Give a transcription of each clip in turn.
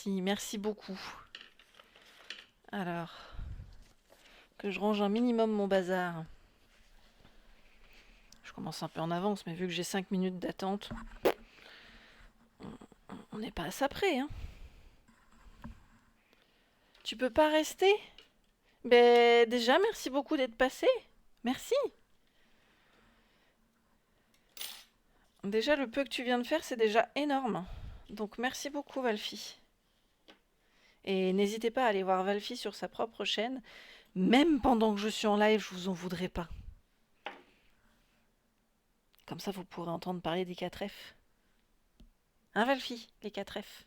Merci, merci beaucoup. Alors, que je range un minimum mon bazar. Je commence un peu en avance, mais vu que j'ai 5 minutes d'attente, on n'est pas à ça près, hein. Tu peux pas rester? Ben déjà, merci beaucoup d'être passé. Merci. Déjà, le peu que tu viens de faire, c'est déjà énorme. Donc merci beaucoup, Valfi. Et n'hésitez pas à aller voir Valfi sur sa propre chaîne. Même pendant que je suis en live, je vous en voudrais pas. Comme ça, vous pourrez entendre parler des 4 F. Hein, Valfi, les 4 F.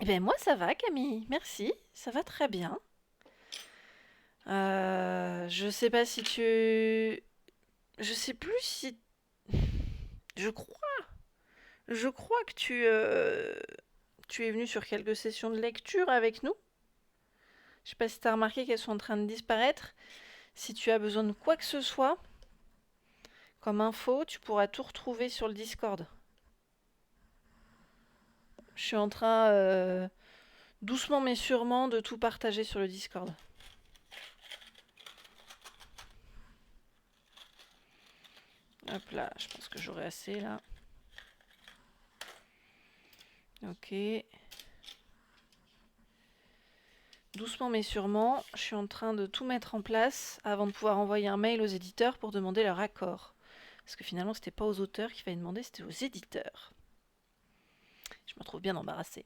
Eh bien, moi, ça va, Camille. Merci. Ça va très bien. Je sais pas si tu... Je sais plus si... Je crois. Je crois que tu es venu sur quelques sessions de lecture avec nous. Je sais pas si tu as remarqué qu'elles sont en train de disparaître. Si tu as besoin de quoi que ce soit, comme info, tu pourras tout retrouver sur le Discord. Je suis en train, doucement mais sûrement, de tout partager sur le Discord. Hop là, je pense que j'aurai assez là. Ok. Doucement mais sûrement, je suis en train de tout mettre en place avant de pouvoir envoyer un mail aux éditeurs pour demander leur accord. Parce que finalement, c'était pas aux auteurs qu'il fallait demander, c'était aux éditeurs. Je me trouve bien embarrassée.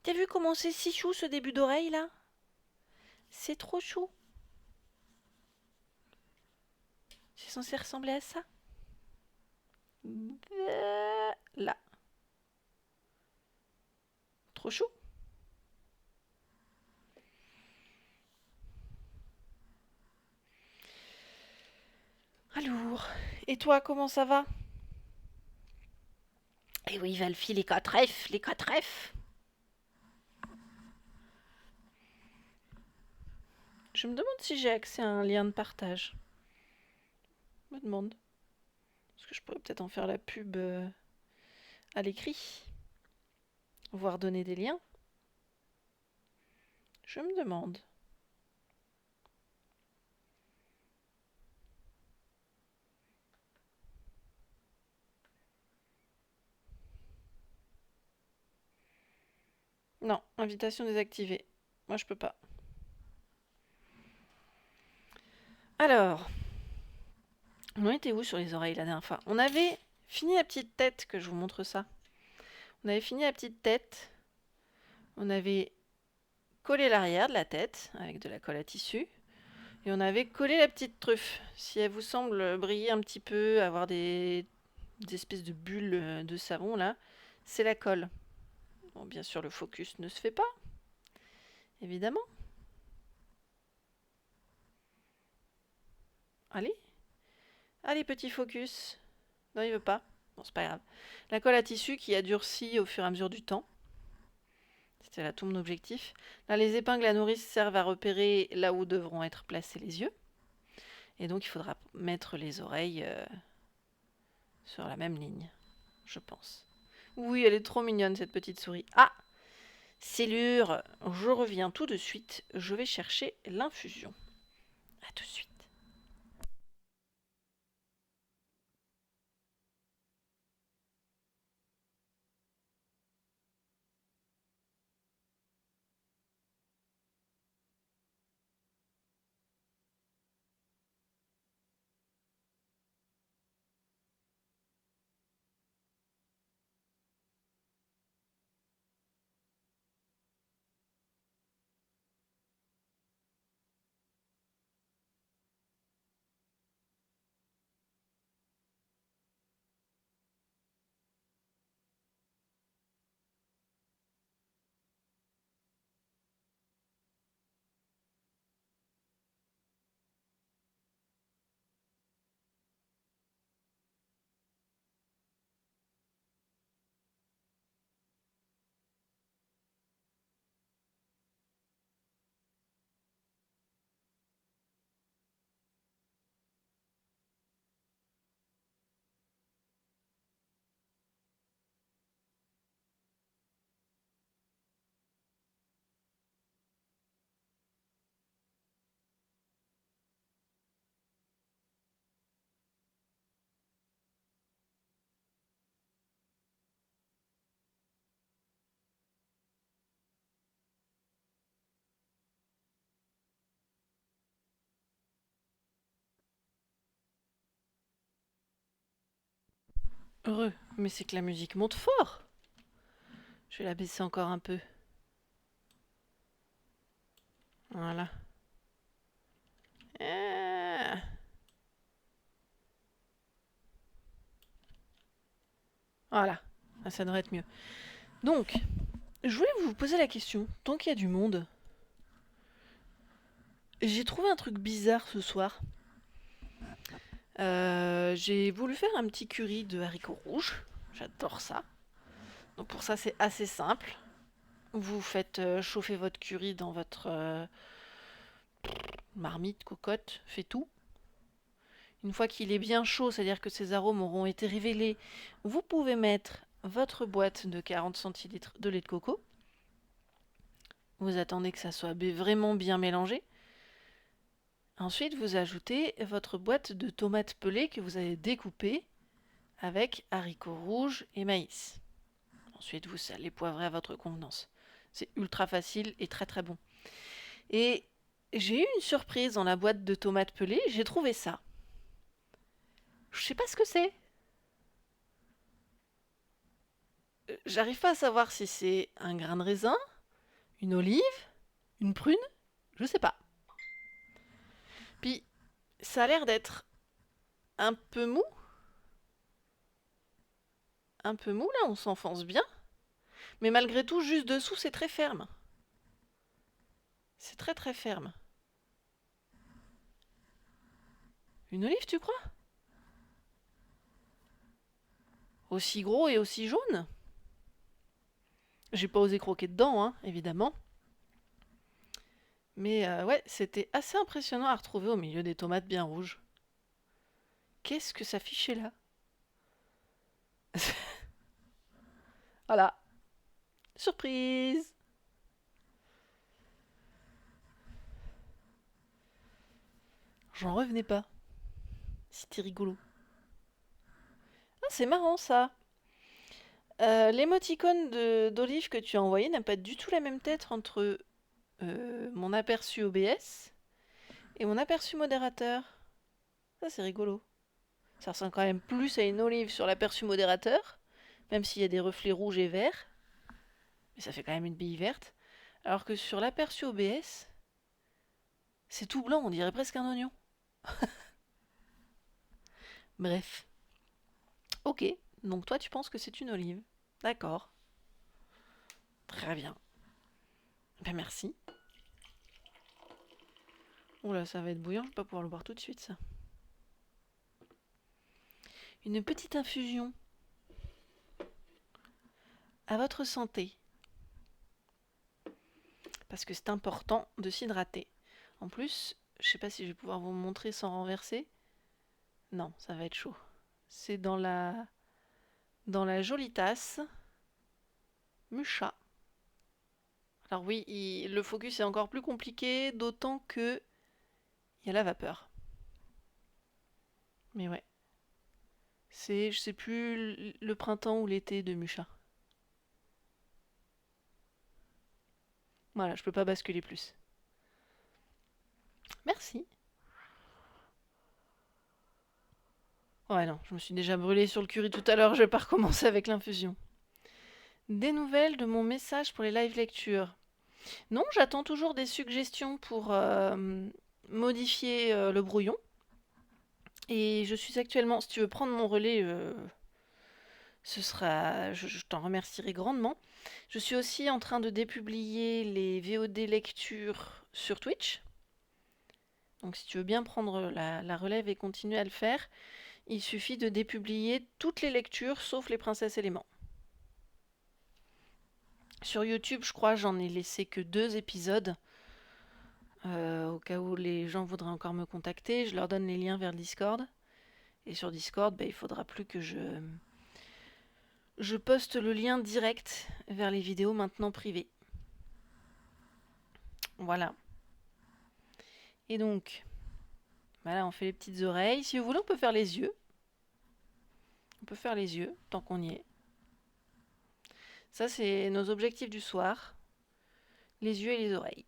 T'as vu comment c'est si chou ce début d'oreille là? C'est trop chou. C'est censé ressembler à ça. Là. Trop chou. Alors, et toi, comment ça va? Eh oui, Valfi, les 4 F, les 4 F. Je me demande si j'ai accès à un lien de partage. Je me demande. Est-ce que je pourrais peut-être en faire la pub à l'écrit? Voire donner des liens? Je me demande. Non, invitation désactivée. Moi, je peux pas. Alors, on était où sur les oreilles la dernière fois? On avait fini la petite tête, que je vous montre ça. On avait fini la petite tête. On avait collé l'arrière de la tête avec de la colle à tissu. Et on avait collé la petite truffe. Si elle vous semble briller un petit peu, avoir des espèces de bulles de savon là, c'est la colle. Bon, bien sûr, le focus ne se fait pas, évidemment. Allez, allez, petit focus. Non, il veut pas. Bon, c'est pas grave. La colle à tissu qui a durci au fur et à mesure du temps. C'était là tout mon objectif. Là, les épingles à nourrice servent à repérer là où devront être placés les yeux. Et donc, il faudra mettre les oreilles sur la même ligne, je pense. Oui, elle est trop mignonne, cette petite souris. Ah, c'est l'heure. Je reviens tout de suite. Je vais chercher l'infusion. À tout de suite. Heureux. Mais c'est que la musique monte fort. Je vais la baisser encore un peu. Voilà. Ah. Voilà. Ah, ça devrait être mieux. Donc, je voulais vous poser la question. Tant qu'il y a du monde, j'ai trouvé un truc bizarre ce soir. J'ai voulu faire un petit curry de haricots rouges. J'adore ça. Donc pour ça, c'est assez simple. Vous faites chauffer votre curry dans votre marmite, cocotte, fait tout. Une fois qu'il est bien chaud, c'est-à-dire que ses arômes auront été révélés, vous pouvez mettre votre boîte de 40 centilitres de lait de coco. Vous attendez que ça soit vraiment bien mélangé. Ensuite, vous ajoutez votre boîte de tomates pelées que vous avez découpées avec haricots rouges et maïs. Ensuite, vous salez, poivrez à votre convenance. C'est ultra facile et très très bon. Et j'ai eu une surprise dans la boîte de tomates pelées, j'ai trouvé ça. Je sais pas ce que c'est. J'arrive pas à savoir si c'est un grain de raisin, une olive, une prune, je sais pas. Puis ça a l'air d'être un peu mou. Un peu mou là, on s'enfonce bien. Mais malgré tout, juste dessous, c'est très ferme. C'est très très ferme. Une olive, tu crois? Aussi gros et aussi jaune? J'ai pas osé croquer dedans, hein, évidemment. Mais ouais, c'était assez impressionnant à retrouver au milieu des tomates bien rouges. Qu'est-ce que ça fichait là? Voilà. Surprise! J'en revenais pas. C'était rigolo. Ah, c'est marrant ça. L'émoticône d'Olive que tu as envoyé n'a pas du tout la même tête entre mon aperçu OBS et mon aperçu modérateur. Ça, c'est rigolo. Ça ressemble quand même plus à une olive sur l'aperçu modérateur, même s'il y a des reflets rouges et verts. Mais ça fait quand même une bille verte. Alors que sur l'aperçu OBS, c'est tout blanc, on dirait presque un oignon. Bref. Ok, donc toi tu penses que c'est une olive. D'accord. Très bien. Ben merci. Oula, ça va être bouillant, je vais pas pouvoir le boire tout de suite ça. Une petite infusion. À votre santé. Parce que c'est important de s'hydrater. En plus, je sais pas si je vais pouvoir vous montrer sans renverser. Non, ça va être chaud. C'est dans la jolie tasse Mucha. Alors oui, le focus est encore plus compliqué, d'autant que il y a la vapeur. Mais ouais, c'est, je sais plus, le printemps ou l'été de Mucha. Voilà, je peux pas basculer plus. Merci. Ouais, non, je me suis déjà brûlée sur le curry tout à l'heure, je vais pas recommencer avec l'infusion. Des nouvelles de mon message pour les live lectures. Non, j'attends toujours des suggestions pour modifier le brouillon. Et je suis actuellement, si tu veux prendre mon relais, je t'en remercierai grandement. Je suis aussi en train de dépublier les VOD lectures sur Twitch. Donc si tu veux bien prendre la relève et continuer à le faire, il suffit de dépublier toutes les lectures sauf les princesses éléments. Sur YouTube, je crois, j'en ai laissé que 2 épisodes. Au cas où les gens voudraient encore me contacter, je leur donne les liens vers le Discord. Et sur Discord, il faudra plus que je poste le lien direct vers les vidéos maintenant privées. Voilà. Et donc, voilà, on fait les petites oreilles. Si vous voulez, on peut faire les yeux. On peut faire les yeux, tant qu'on y est. Ça, c'est nos objectifs du soir. Les yeux et les oreilles.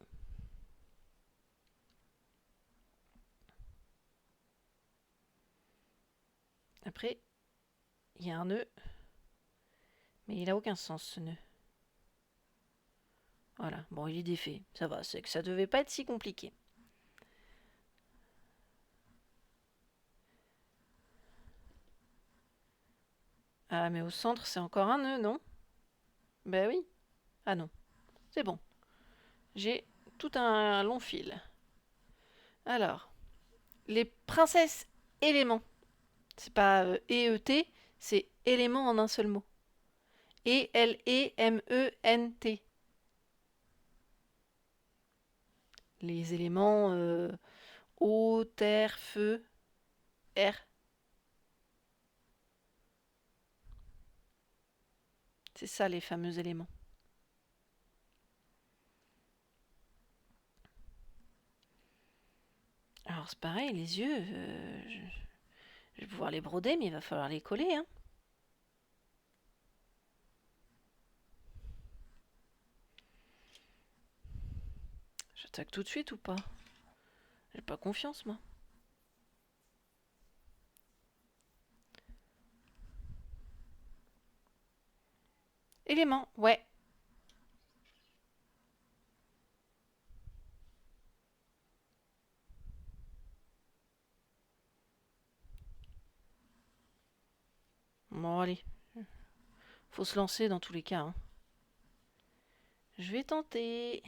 Après, il y a un nœud. Mais il a aucun sens ce nœud. Voilà, bon il est défait, ça va, c'est que ça devait pas être si compliqué. Ah mais au centre c'est encore un nœud, non? Ben oui. Ah non, c'est bon. J'ai tout un long fil. Alors, les princesses éléments. C'est pas EET, c'est éléments en un seul mot. E-L-E-M-E-N-T. Les éléments eau, terre, feu, air. C'est ça les fameux éléments. Alors c'est pareil, les yeux, je vais pouvoir les broder, mais il va falloir les coller, hein. J'attaque tout de suite ou pas? J'ai pas confiance, moi. Élément, ouais. Bon, allez. Faut se lancer dans tous les cas, hein. Je vais tenter.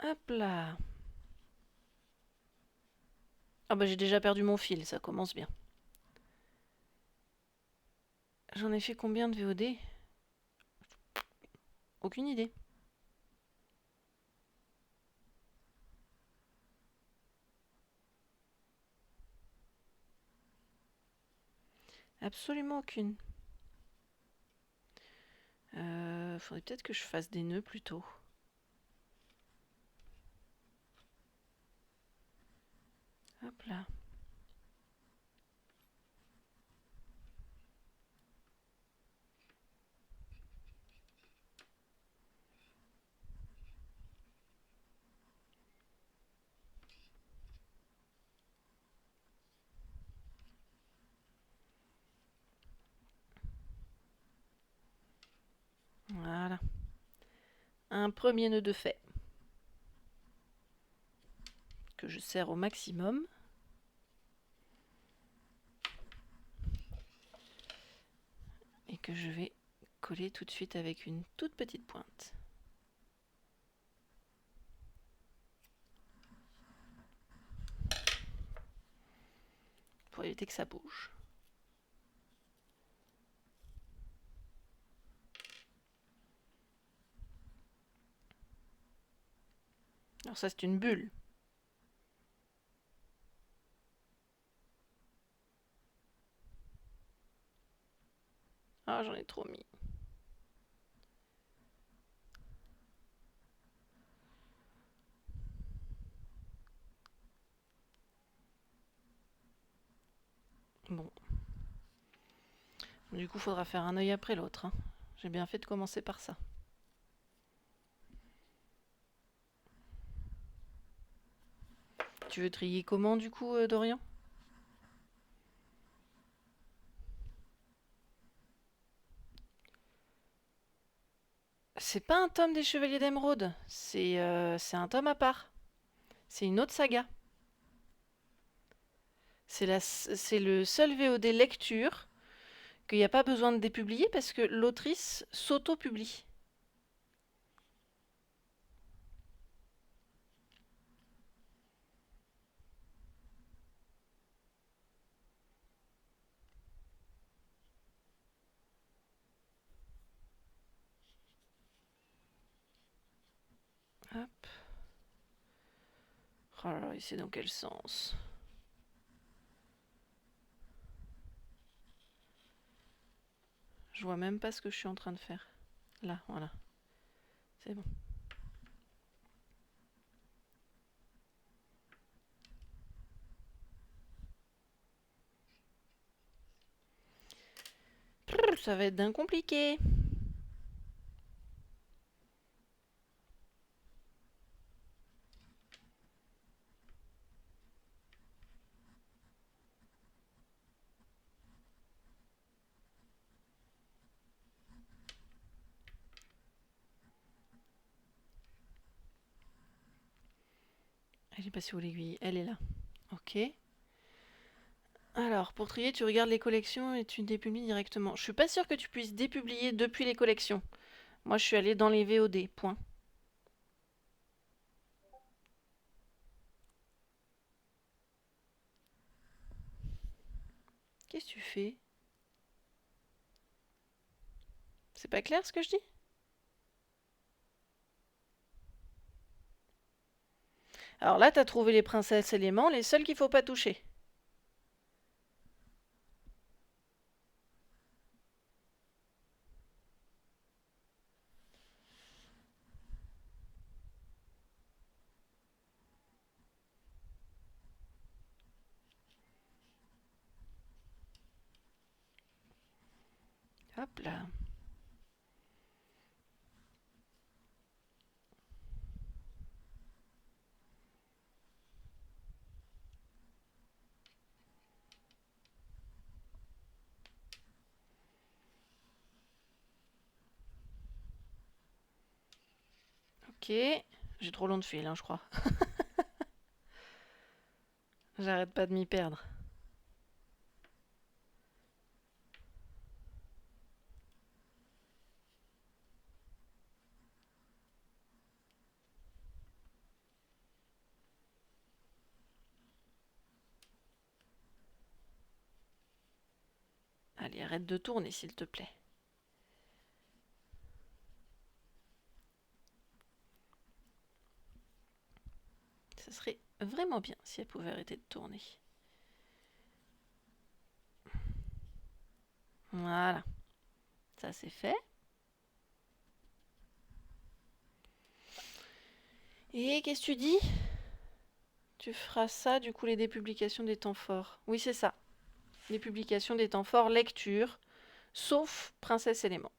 Hop là. Ah bah j'ai déjà perdu mon fil, ça commence bien. J'en ai fait combien de VOD? Aucune idée. Absolument aucune. Faudrait peut-être que je fasse des nœuds plutôt. Hop là. Voilà. Un premier nœud de fait. Que je serre au maximum. Et que je vais coller tout de suite avec une toute petite pointe. Pour éviter que ça bouge. Alors ça c'est une bulle. Ah j'en ai trop mis. Bon. Du coup faudra faire un œil après l'autre, hein. J'ai bien fait de commencer par ça. Tu veux trier comment du coup, Dorian? C'est pas un tome des Chevaliers d'Émeraude, c'est un tome à part. C'est une autre saga. C'est le seul VOD lecture qu'il n'y a pas besoin de dépublier parce que l'autrice s'auto-publie. Hop. Oh là là, et c'est dans quel sens? Je vois même pas ce que je suis en train de faire. Là, voilà. C'est bon. Ça va être d'un compliqué. Elle est passée où l'aiguille? Elle est là. Ok. Alors, pour trier, tu regardes les collections et tu dépublies directement. Je suis pas sûre que tu puisses dépublier depuis les collections. Moi, je suis allée dans les VOD, point. Qu'est-ce que tu fais? C'est pas clair ce que je dis? Alors là, t'as trouvé les princesses éléments, les seuls qu'il faut pas toucher. Hop là. Ok. J'ai trop long de fil, je crois. J'arrête pas de m'y perdre. Allez, arrête de tourner, s'il te plaît. Ce serait vraiment bien si elle pouvait arrêter de tourner. Voilà. Ça, c'est fait. Et qu'est-ce que tu dis? Tu feras ça, du coup, les dépublications des temps forts. Oui, c'est ça. Les publications des temps forts, lecture, sauf Princesse Élément.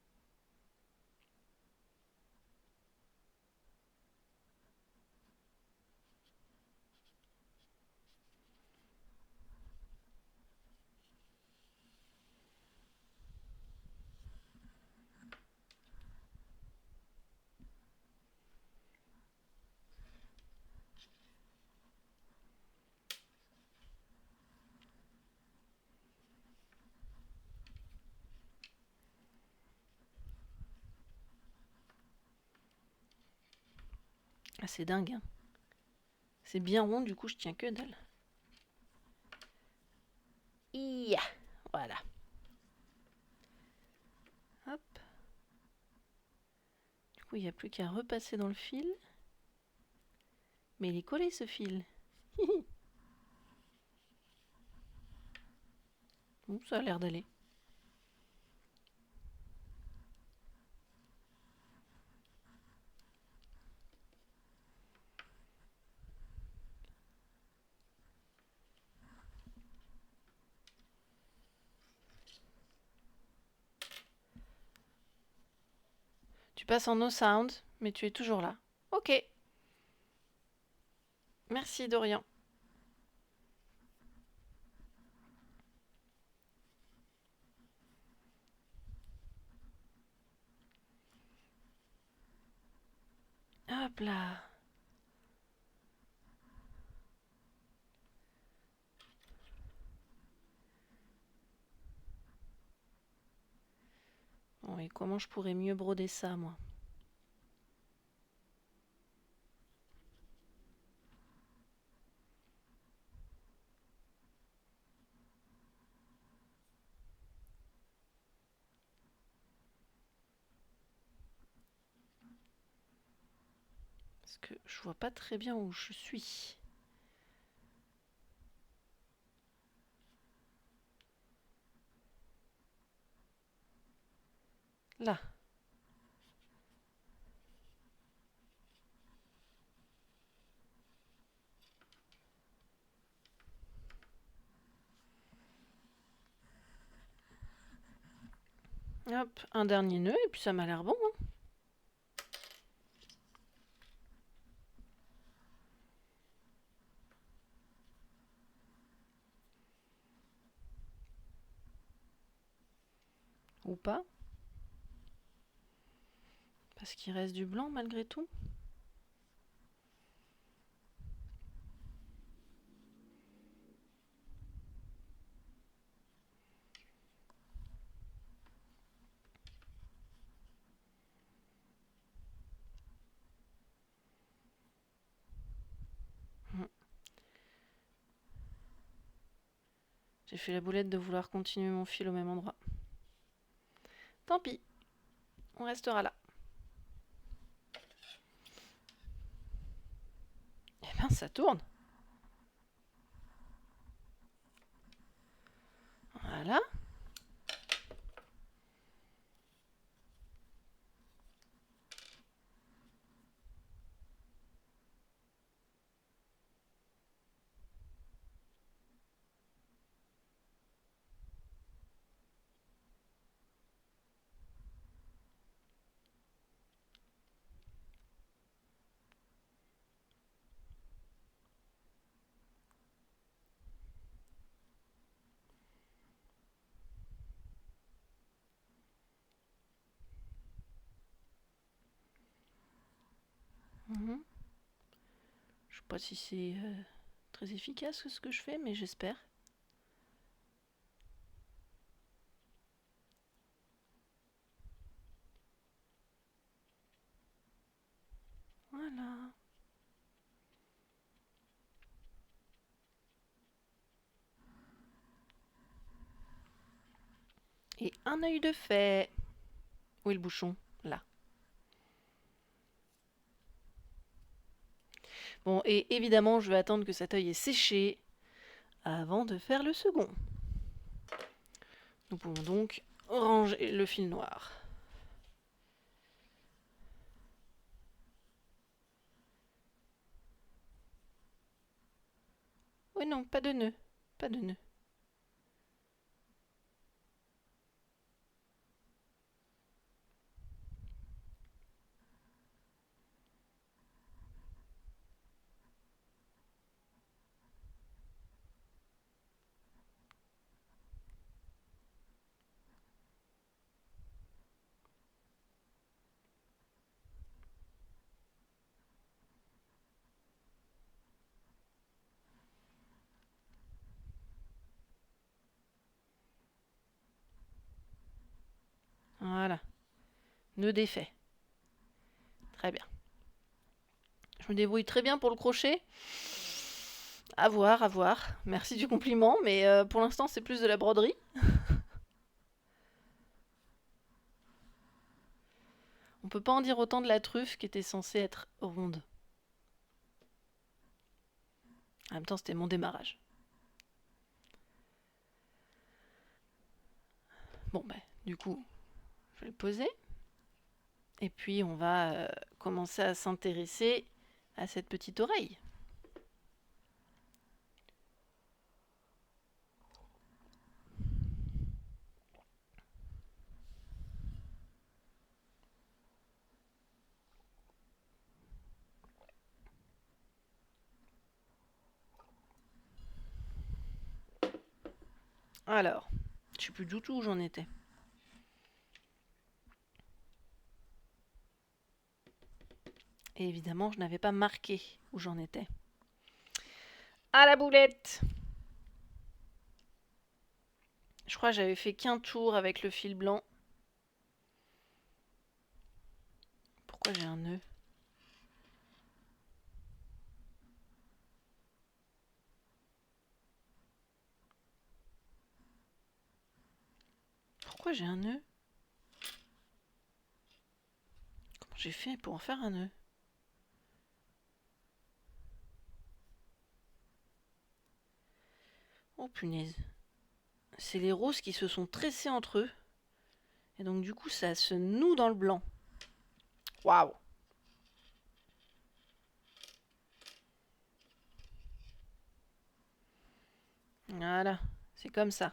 Ah, c'est dingue, hein. C'est bien rond, du coup, je tiens que dalle. Iya, voilà. Hop. Du coup, il n'y a plus qu'à repasser dans le fil. Mais il est collé, ce fil. Bon, ça a l'air d'aller. Tu passes en no sound, mais tu es toujours là. Ok. Merci, Dorian. Hop là. Bon, et comment je pourrais mieux broder ça, moi? Parce que je vois pas très bien où je suis. Là. Hop, un dernier nœud, et puis ça m'a l'air bon, hein. Ou pas. Parce qu'il reste du blanc malgré tout. J'ai fait la boulette de vouloir continuer mon fil au même endroit. Tant pis, on restera là. Eh ben, ça tourne. Voilà. Mhm. Je sais pas si c'est très efficace ce que je fais, mais j'espère. Voilà. Et un œil de fait. Où est le bouchon? Là. Bon, et évidemment, je vais attendre que cet œil ait séché avant de faire le second. Nous pouvons donc ranger le fil noir. Oui, non, pas de nœud. Pas de nœud. Voilà. Nœud défait. Très bien. Je me débrouille très bien pour le crochet. À voir, à voir. Merci du compliment, mais pour l'instant, c'est plus de la broderie. On peut pas en dire autant de la truffe qui était censée être ronde. En même temps, c'était mon démarrage. Bon, bah, du coup, je vais le poser. Et puis, on va commencer à s'intéresser à cette petite oreille. Alors, je sais plus du tout où j'en étais. Et évidemment, je n'avais pas marqué où j'en étais. À la boulette! Je crois que j'avais fait qu'un tour avec le fil blanc. Pourquoi j'ai un nœud? Pourquoi j'ai un nœud? Comment j'ai fait pour en faire un nœud? Oh punaise. C'est les roses qui se sont tressés entre eux. Et donc du coup, ça se noue dans le blanc. Waouh! Voilà, c'est comme ça.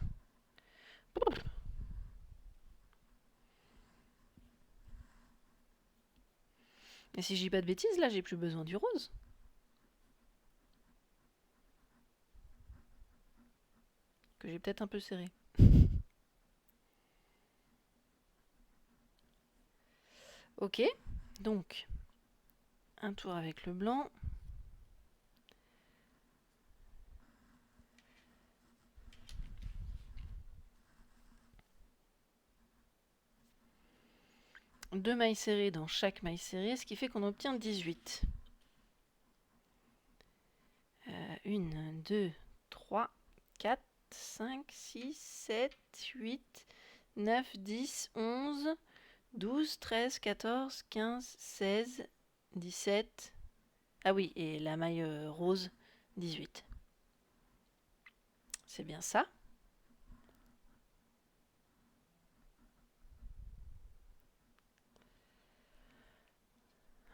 Et si je dis pas de bêtises, là, j'ai plus besoin du rose. Que j'ai peut-être un peu serré. Ok, donc un tour avec le blanc. Deux mailles serrées dans chaque maille serrée, ce qui fait qu'on obtient 18. 1, 2, 3, 4, 5, 6, 7, 8, 9, 10, 11, 12, 13, 14, 15, 16, 17. Ah oui, et la maille rose, 18. C'est bien ça.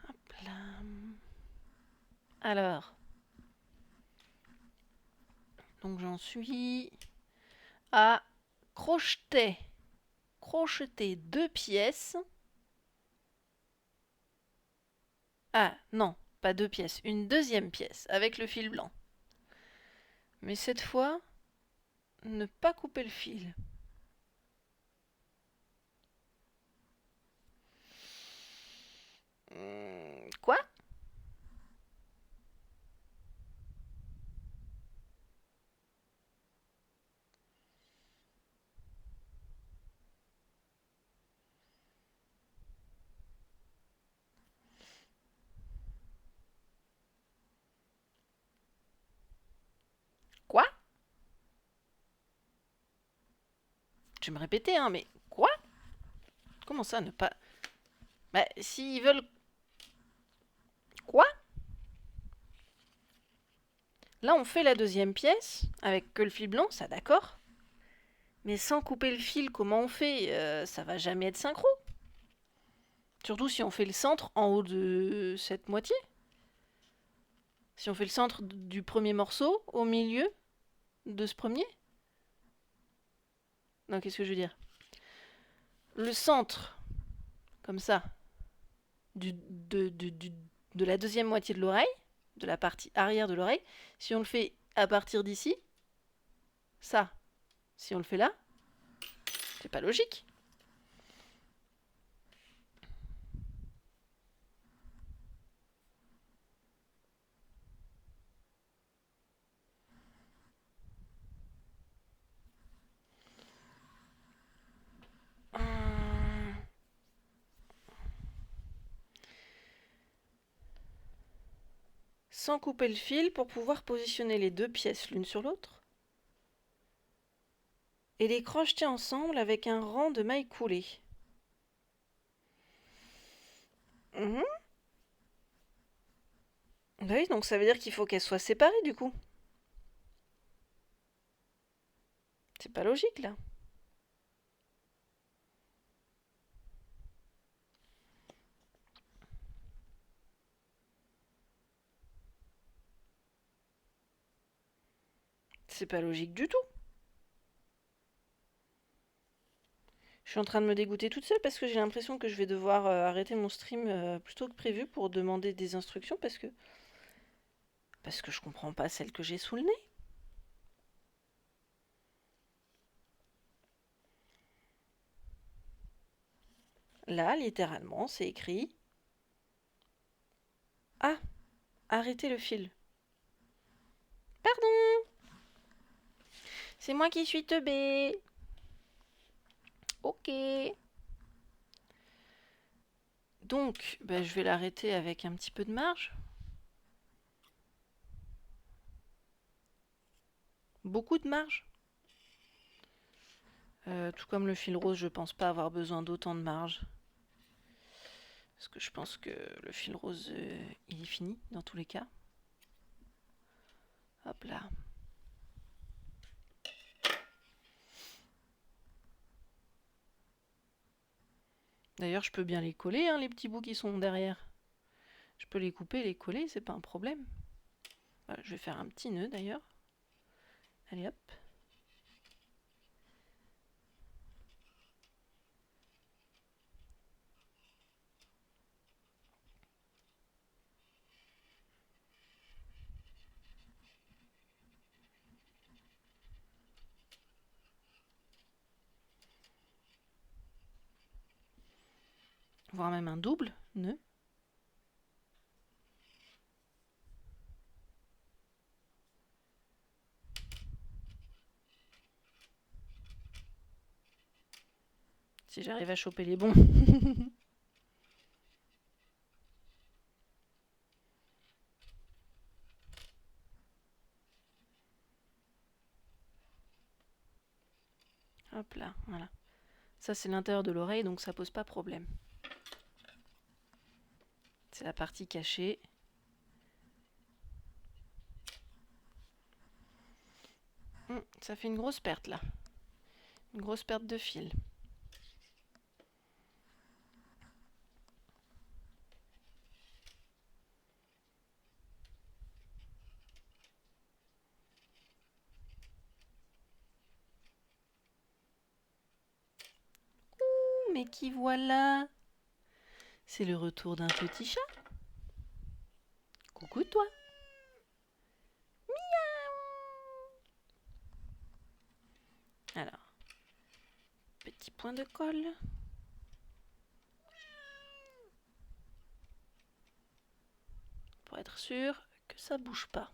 Hop là. Alors, donc j'en suis à crocheter 2 pièces. Ah non, pas 2 pièces, une deuxième pièce avec le fil blanc. Mais cette fois, ne pas couper le fil. Quoi? Quoi? Je vais me répéter, hein, mais quoi? Comment ça, ne pas... Bah, s'ils veulent... Quoi? Là, on fait la deuxième pièce, avec que le fil blanc, ça d'accord. Mais sans couper le fil, comment on fait? Ça va jamais être synchro. Surtout si on fait le centre en haut de cette moitié. Si on fait le centre du premier morceau, au milieu de ce premier. Non, qu'est-ce que je veux dire? Le centre, comme ça, de la deuxième moitié de l'oreille, de la partie arrière de l'oreille, si on le fait à partir d'ici, ça, si on le fait là, c'est pas logique. Sans couper le fil pour pouvoir positionner les deux pièces l'une sur l'autre et les crocheter ensemble avec un rang de mailles coulées. Mhm. Oui, donc ça veut dire qu'il faut qu'elles soient séparées du coup. C'est pas logique là. C'est pas logique du tout. Je suis en train de me dégoûter toute seule parce que j'ai l'impression que je vais devoir arrêter mon stream plus tôt que prévu pour demander des instructions parce que je comprends pas celle que j'ai sous le nez. Là, littéralement, c'est écrit Ah, arrêtez le fil. Pardon. C'est moi qui suis teubée. Ok. Donc, ben, je vais l'arrêter avec un petit peu de marge. Beaucoup de marge. Tout comme le fil rose, je pense pas avoir besoin d'autant de marge. Parce que je pense que le fil rose, il est fini dans tous les cas. Hop là. D'ailleurs, je peux bien les coller, hein, les petits bouts qui sont derrière. Je peux les couper, les coller, c'est pas un problème. Voilà, je vais faire un petit nœud d'ailleurs. Allez hop. Voire même un double nœud. Si j'arrive à choper les bons. Hop là, voilà. Ça, c'est l'intérieur de l'oreille, donc ça pose pas problème. C'est la partie cachée. Ça fait une grosse perte, là. Une grosse perte de fil. Ouh, mais qui voilà! C'est le retour d'un petit chat. Coucou toi. Miaou. Alors, petit point de colle. Pour être sûr que ça bouge pas.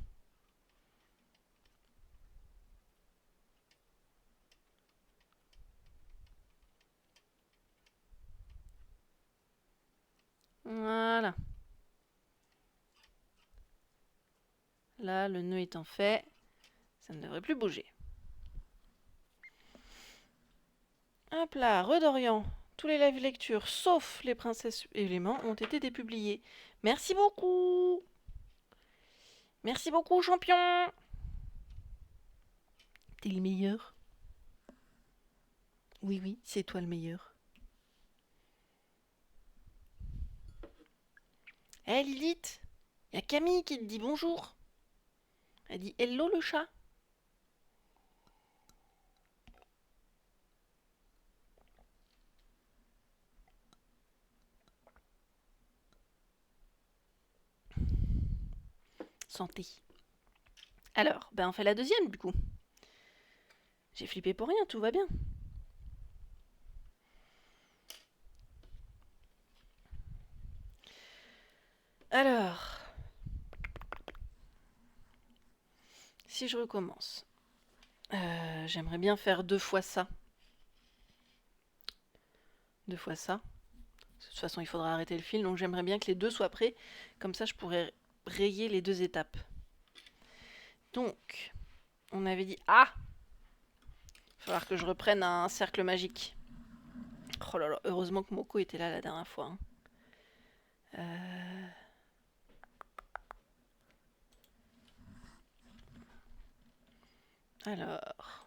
Voilà. Là, le nœud étant fait, ça ne devrait plus bouger. Hop là, redoriant. Tous les live lectures, sauf les princesses éléments, ont été dépubliés. Merci beaucoup. Merci beaucoup, champion. T'es le meilleur. Oui, oui, c'est toi le meilleur. Hé Lilith, y a Camille qui te dit bonjour. Elle dit hello le chat. Santé. Alors, ben on fait la deuxième du coup. J'ai flippé pour rien, tout va bien. Alors, si je recommence, j'aimerais bien faire 2 fois ça. 2 fois ça. De toute façon, il faudra arrêter le fil, donc j'aimerais bien que les deux soient prêts. Comme ça, je pourrais rayer les 2 étapes. Donc, on avait dit... Ah! Il va falloir que je reprenne un cercle magique. Oh là là, heureusement que Moko était là la dernière fois. Hein. Alors...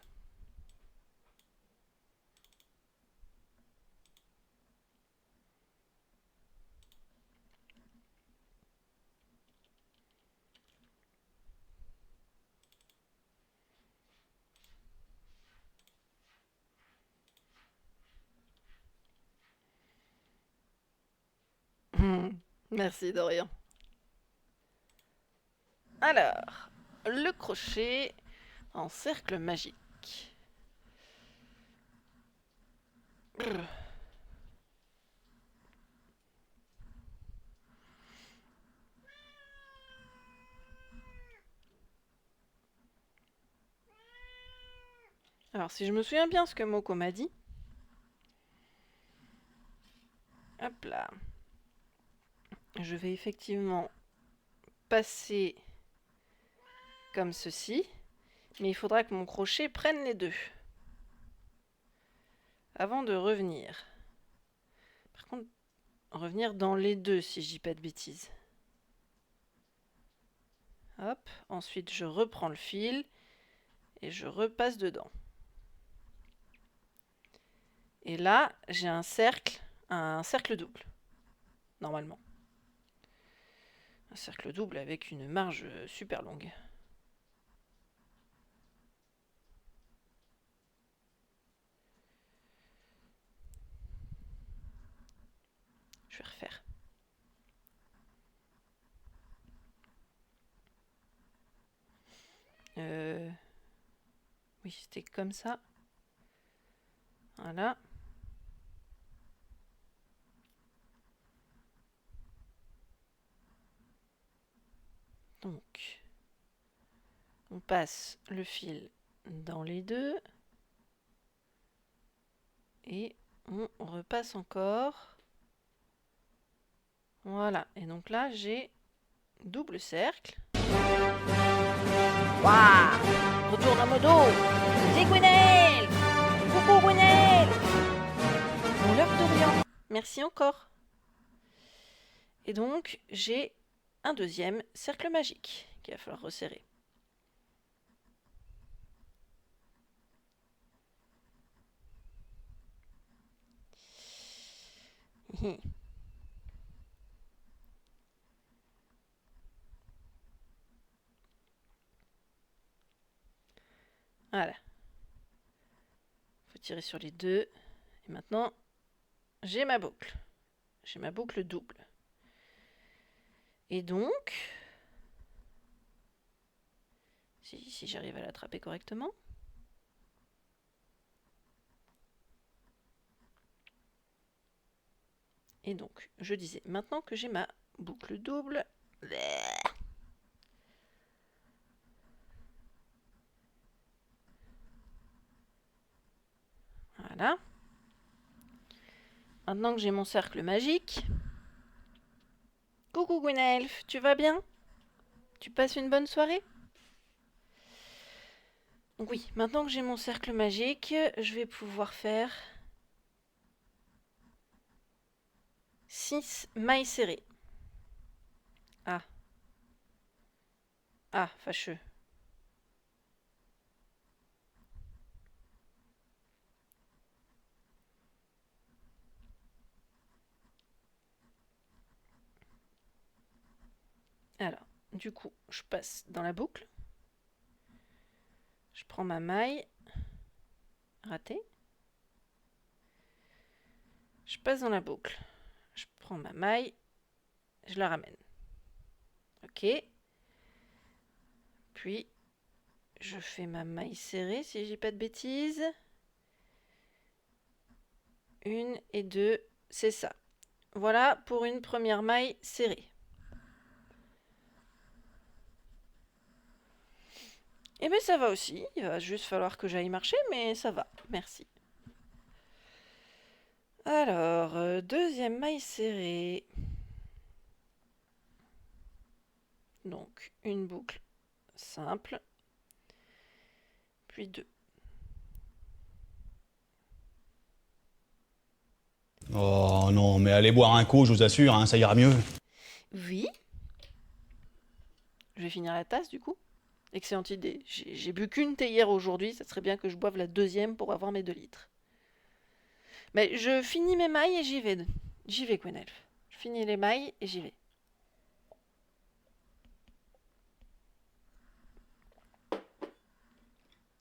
Merci Dorian. Alors, le crochet en cercle magique. Alors, si je me souviens bien ce que Moko m'a dit. Hop là. Je vais effectivement passer comme ceci. Mais il faudra que mon crochet prenne les 2. Avant de revenir. Par contre, revenir dans les 2 si je dis pas de bêtises. Hop. Ensuite, je reprends le fil. Et je repasse dedans. Et là, j'ai un cercle double. Normalement. Un cercle double avec une marge super longue. Je vais refaire. Oui, c'était comme ça. Voilà. Donc, on passe le fil dans les 2. Et on repasse encore. Voilà. Et donc là, j'ai double cercle. Waouh! Retour d'un modo! C'est Gwenel! Coucou Merci encore. Et donc, j'ai un deuxième cercle magique qu'il va falloir resserrer. Voilà. Faut tirer sur les deux. Et maintenant, j'ai ma boucle. J'ai ma boucle double. Et donc, si j'arrive à l'attraper correctement. Et donc, je disais, maintenant que j'ai ma boucle double, voilà. Maintenant que j'ai mon cercle magique, coucou Gwynelf, tu vas bien? Tu passes une bonne soirée? Donc oui, maintenant que j'ai mon cercle magique, je vais pouvoir faire 6 mailles serrées. Ah. Ah, fâcheux. Alors, du coup, je passe dans la boucle. Je prends ma maille. Ratée. Je passe dans la boucle. Je prends ma maille. Je la ramène. Ok. Puis, je fais ma maille serrée, si j'ai pas de bêtises. 1 et 2, c'est ça. Voilà pour une première maille serrée. Eh bien ça va aussi, il va juste falloir que j'aille marcher, mais ça va, merci. Alors, deuxième maille serrée. Donc, une boucle simple, puis 2. Oh non, mais allez boire un coup, je vous assure, hein, ça ira mieux. Oui. Je vais finir la tasse du coup. Excellente idée. J'ai bu qu'une théière aujourd'hui, ça serait bien que je boive la deuxième pour avoir mes 2 litres. Mais je finis mes mailles et j'y vais. J'y vais, Gwenelf. Je finis les mailles et j'y vais.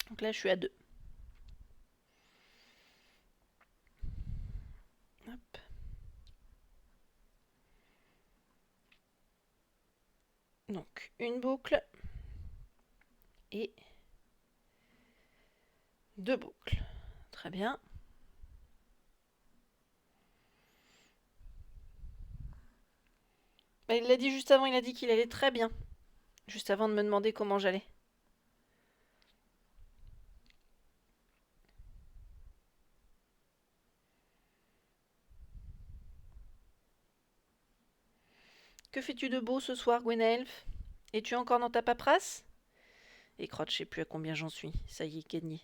Donc là, je suis à 2. Hop. Donc, une boucle et 2 boucles. Très bien. Bah, il l'a dit juste avant, il a dit qu'il allait très bien. Juste avant de me demander comment j'allais. Que fais-tu de beau ce soir, Gwenelf? Es-tu encore dans ta paperasse? Et crotte, je sais plus à combien j'en suis. Ça y est, gagné.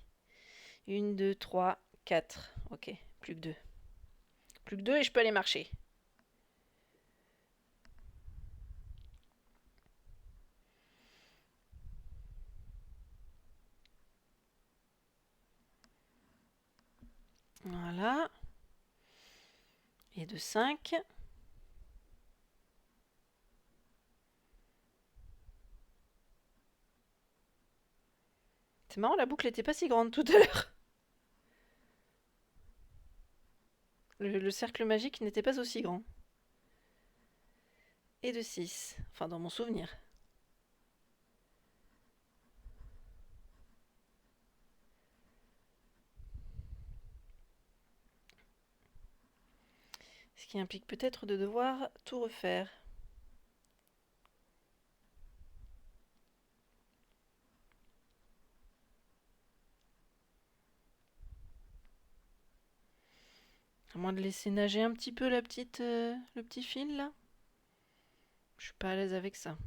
1, 2, 3, 4. Ok, plus que 2. Plus que 2 et je peux aller marcher. Voilà. Et de 5. C'est marrant, la boucle était pas si grande tout à l'heure. Le cercle magique n'était pas aussi grand. Et de 6. Enfin, dans mon souvenir. Ce qui implique peut-être de devoir tout refaire. À moins de laisser nager un petit peu le petit fil là. Je suis pas à l'aise avec ça.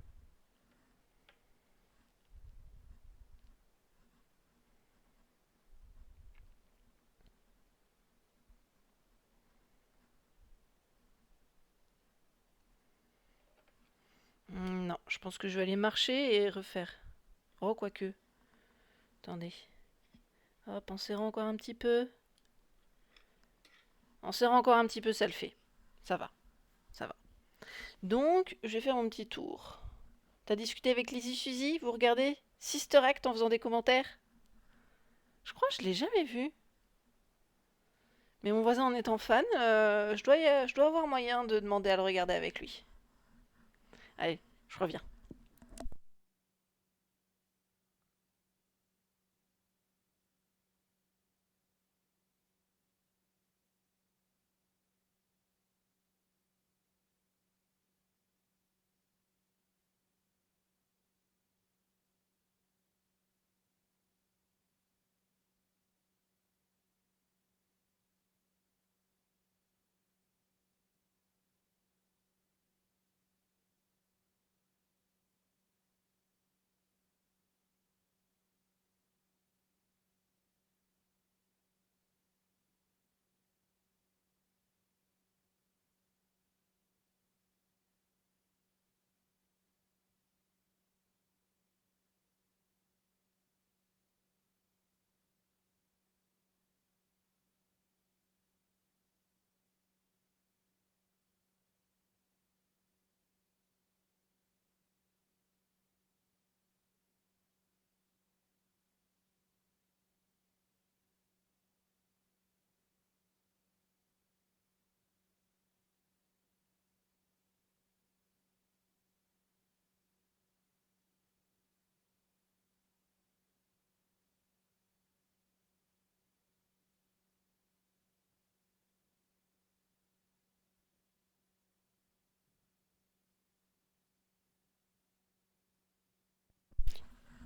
je pense que je vais aller marcher et refaire. Oh, quoique. Attendez. Hop, en serrant encore un petit peu. En serrant encore un petit peu, ça le fait. Ça va, ça va. Donc, je vais faire mon petit tour. T'as discuté avec Lizzie Suzy? Vous regardez Sister Act en faisant des commentaires? Je crois que je l'ai jamais vu. Mais mon voisin en étant fan, je dois avoir moyen de demander à le regarder avec lui. Allez, je reviens.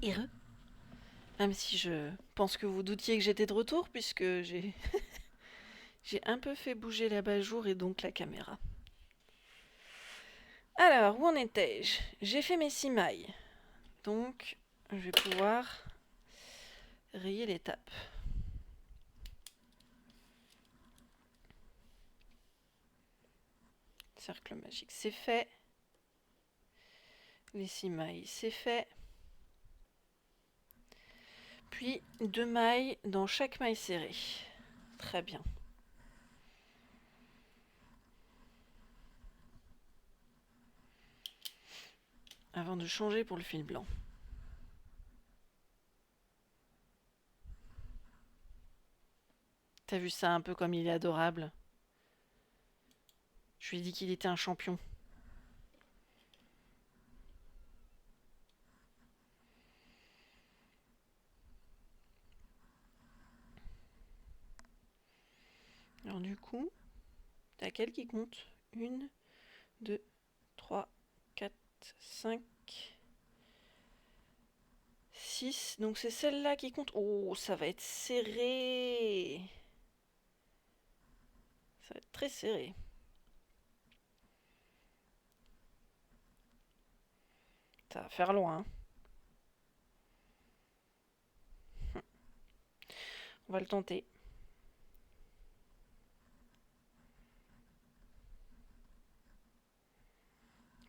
Heureux. Même si je pense que vous doutiez que j'étais de retour, puisque j'ai un peu fait bouger l'abat-jour et donc la caméra. Alors, où en étais-je? J'ai fait mes 6 mailles. Donc, je vais pouvoir rayer l'étape. Cercle magique, c'est fait. Les 6 mailles, c'est fait. Puis 2 mailles dans chaque maille serrée. Très bien. Avant de changer pour le fil blanc. T'as vu ça un peu comme il est adorable? Je lui ai dit qu'il était un champion. Alors du coup, t'as quelle qui compte? 1, 2, 3, 4, 5, 6. Donc c'est celle-là qui compte. Oh, ça va être serré. Ça va être très serré. Ça va faire loin, hein. On va le tenter.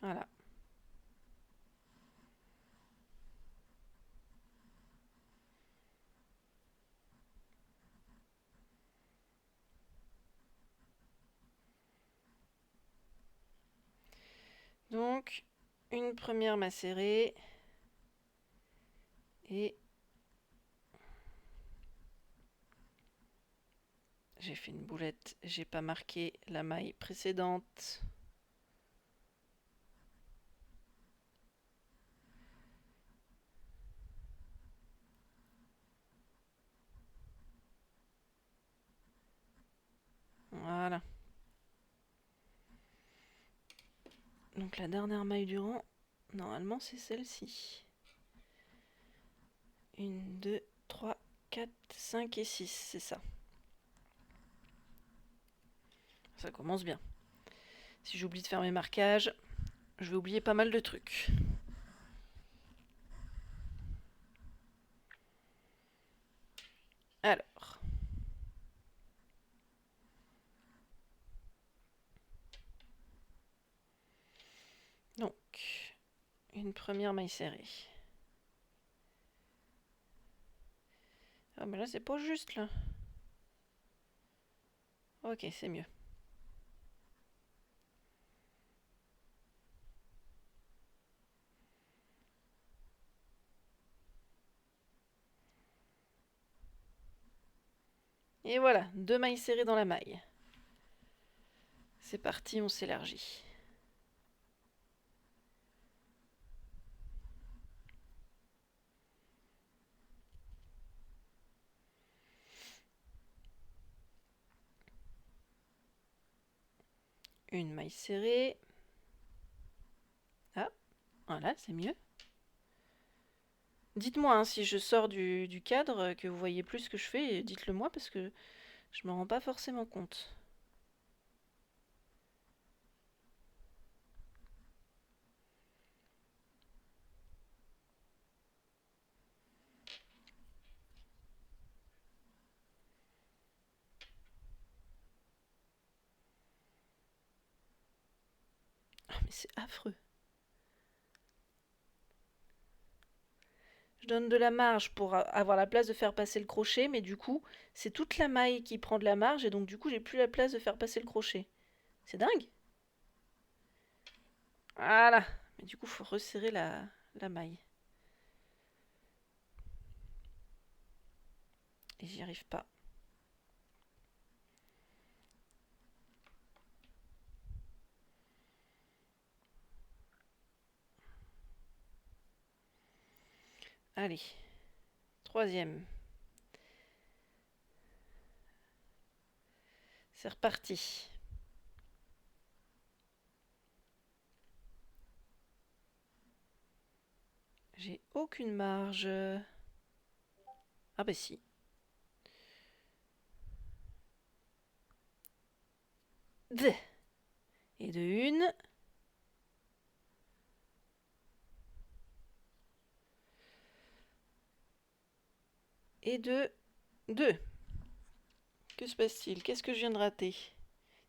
Voilà. Donc, une première macérée. Et j'ai fait une boulette. J'ai pas marqué la maille précédente. Voilà. Donc la dernière maille du rang, normalement c'est celle-ci. 1, 2, 3, 4, 5 et 6, c'est ça. Ça commence bien. Si j'oublie de faire mes marquages, je vais oublier pas mal de trucs. Alors. Donc, 1, une première maille serrée. Ah mais là c'est pas juste là. Ok, c'est mieux. Et voilà, 2 mailles serrées dans la maille. C'est parti, on s'élargit. Une maille serrée. Ah, voilà, c'est mieux. Dites-moi hein, si je sors du cadre, que vous voyez plus ce que je fais, dites-le moi parce que je me rends pas forcément compte. Ah mais c'est affreux. Je donne de la marge pour avoir la place de faire passer le crochet, mais du coup, c'est toute la maille qui prend de la marge, et donc du coup, j'ai plus la place de faire passer le crochet. C'est dingue. Voilà. Mais du coup, il faut resserrer la maille. Et j'y arrive pas. Allez. Troisième. C'est reparti. J'ai aucune marge. Ah bah si. Et de une. Et de deux. Que se passe-t-il? Qu'est-ce que je viens de rater?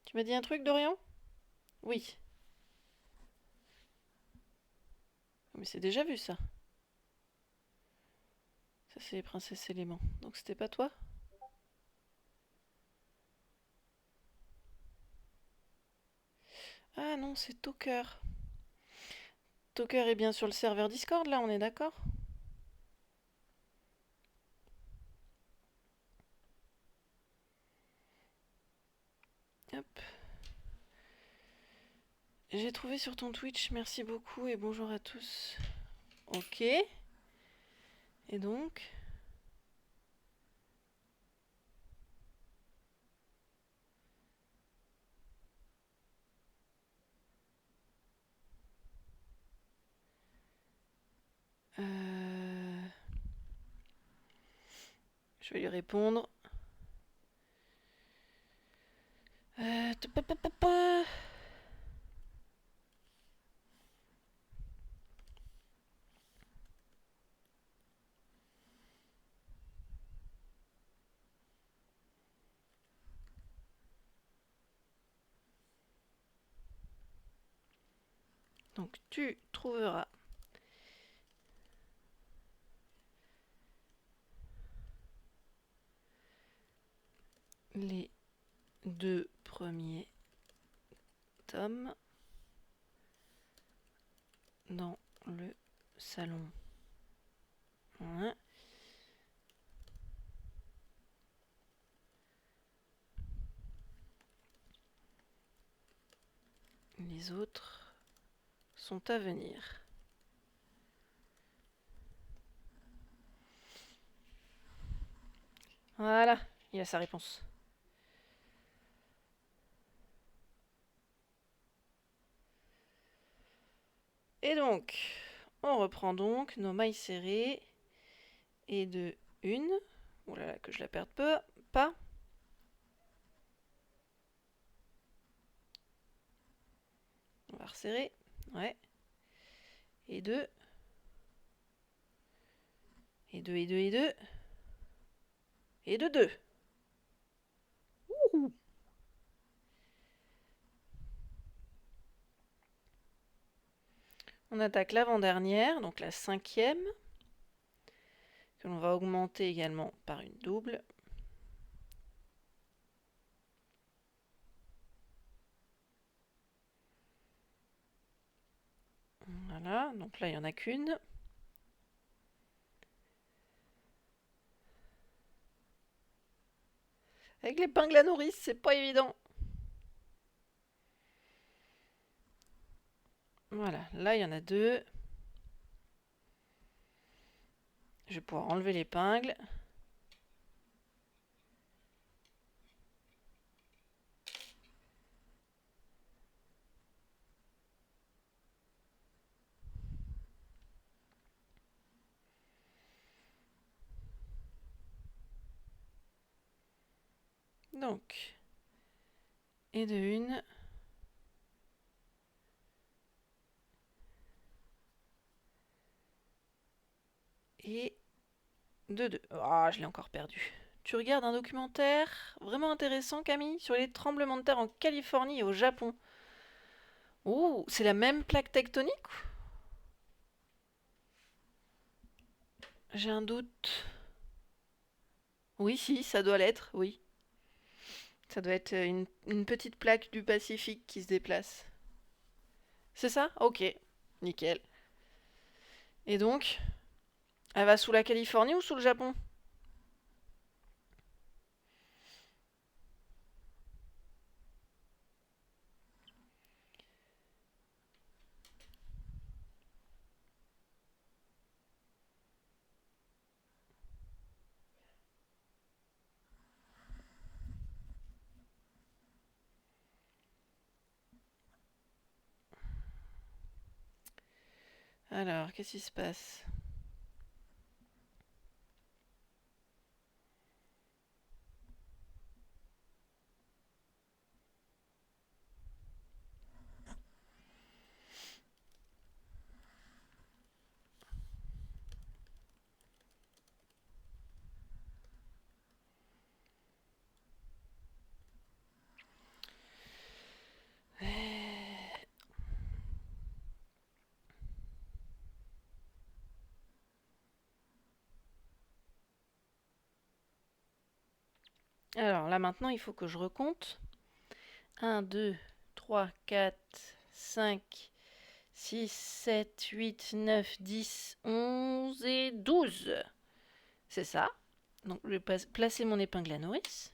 Tu m'as dit un truc, Dorian? Oui. Mais c'est déjà vu ça. Ça c'est les princesses éléments. Donc c'était pas toi? Ah non, c'est Toker. Toker est bien sur le serveur Discord là, on est d'accord? Hop. J'ai trouvé sur ton Twitch, merci beaucoup et bonjour à tous. Ok. Et donc je vais lui répondre. Euh... Donc tu trouveras les 2 premiers tomes dans le salon. Voilà. Les autres sont à venir. Voilà, il a sa réponse. Et donc, on reprend donc nos mailles serrées et de une. Oh là là, que je la perde peu, pas. On va resserrer, ouais. Et deux. Et deux, et deux, et deux. Et de deux. Ouh. On attaque l'avant-dernière, donc la 5e, que l'on va augmenter également par une double. Voilà, donc là il n'y en a qu'une. Avec l'épingle à nourrice, c'est pas évident. Voilà, là il y en a deux. Je vais pouvoir enlever l'épingle. Donc, et de une. Et de deux. Ah, je l'ai encore perdu. Tu regardes un documentaire vraiment intéressant, Camille, sur les tremblements de terre en Californie et au Japon. Oh, c'est la même plaque tectonique? J'ai un doute. Oui, si, ça doit l'être, oui. Ça doit être une petite plaque du Pacifique qui se déplace. C'est ça? Ok, nickel. Et donc, elle va sous la Californie ou sous le Japon? Alors, qu'est-ce qui se passe? Alors là maintenant, il faut que je recompte. 1, 2, 3, 4, 5, 6, 7, 8, 9, 10, 11 et 12. C'est ça. Donc je vais placer mon épingle à nourrice.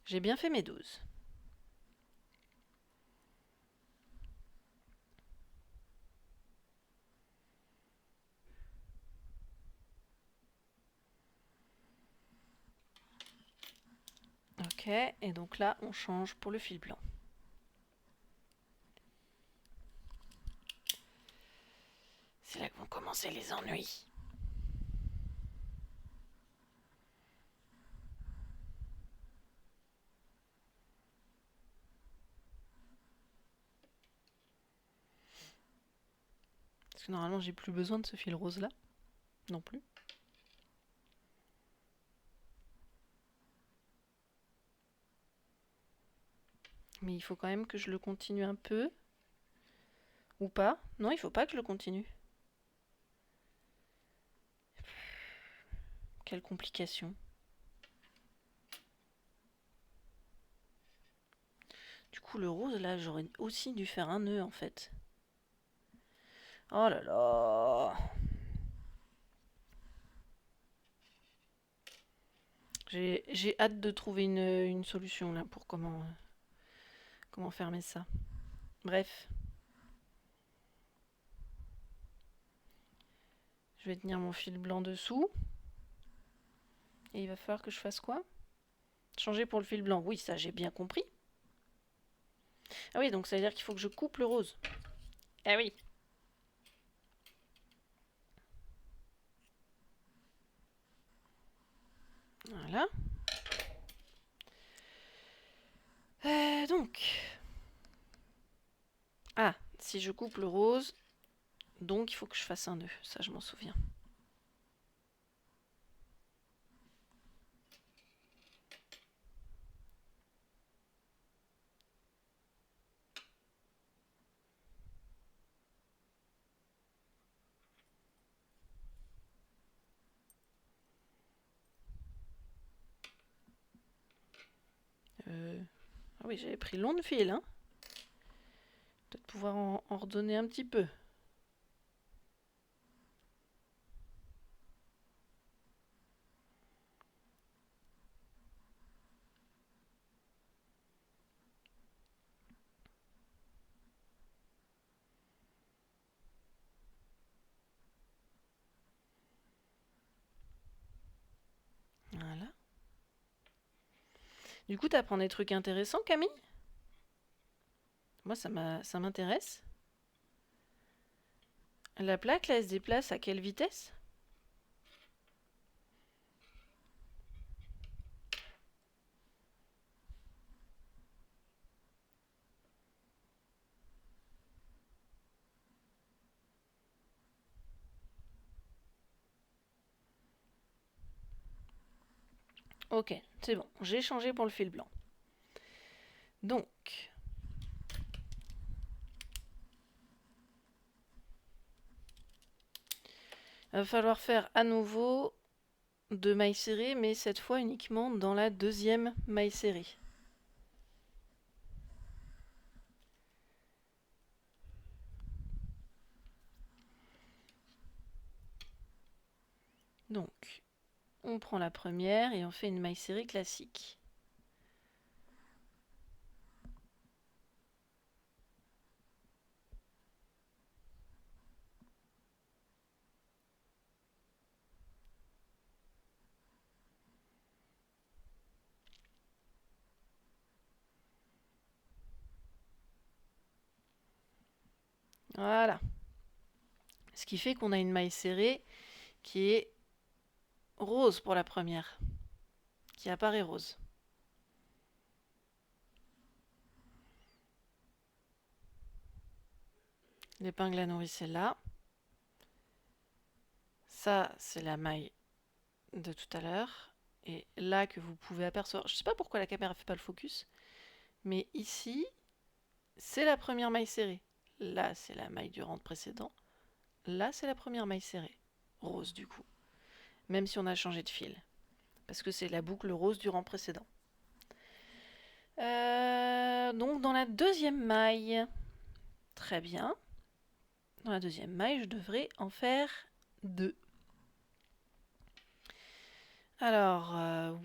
J'ai bien fait mes 12. Ok, et donc là, on change pour le fil blanc. C'est là que vont commencer les ennuis. Parce que normalement, j'ai plus besoin de ce fil rose là, non plus. Mais il faut quand même que je le continue un peu. Ou pas? Non, il faut pas que je le continue. Quelle complication. Du coup, le rose, là, j'aurais aussi dû faire un nœud, en fait. Oh là là. J'ai hâte de trouver une solution, là, pour comment fermer ça. Bref. Je vais tenir mon fil blanc dessous. Et il va falloir que je fasse quoi? Changer pour le fil blanc. Oui, ça, j'ai bien compris. Ah oui, donc ça veut dire qu'il faut que je coupe le rose. Ah oui. Voilà. Donc. Ah, si je coupe le rose, donc il faut que je fasse un nœud. Ça, je m'en souviens. Ah oui, j'avais pris long de fil, hein. Peut-être pouvoir en redonner un petit peu. Voilà. Du coup, t'apprends des trucs intéressants, Camille? Moi, ça m'intéresse. La plaque, là, elle se déplace à quelle vitesse? Ok, c'est bon. J'ai changé pour le fil blanc. Donc, il va falloir faire à nouveau 2 mailles serrées, mais cette fois uniquement dans la deuxième maille serrée. Donc, on prend la première et on fait une maille serrée classique. Voilà. Ce qui fait qu'on a une maille serrée qui est rose pour la première, qui apparaît rose. L'épingle à nourrice est là. Ça, c'est la maille de tout à l'heure. Et là que vous pouvez apercevoir, je ne sais pas pourquoi la caméra ne fait pas le focus, mais ici, c'est la première maille serrée. Là, c'est la maille du rang précédent. Là, c'est la première maille serrée. Rose, du coup. Même si on a changé de fil. Parce que c'est la boucle rose du rang précédent. Donc, dans la deuxième maille. Très bien. Dans la deuxième maille, je devrais en faire 2. Alors,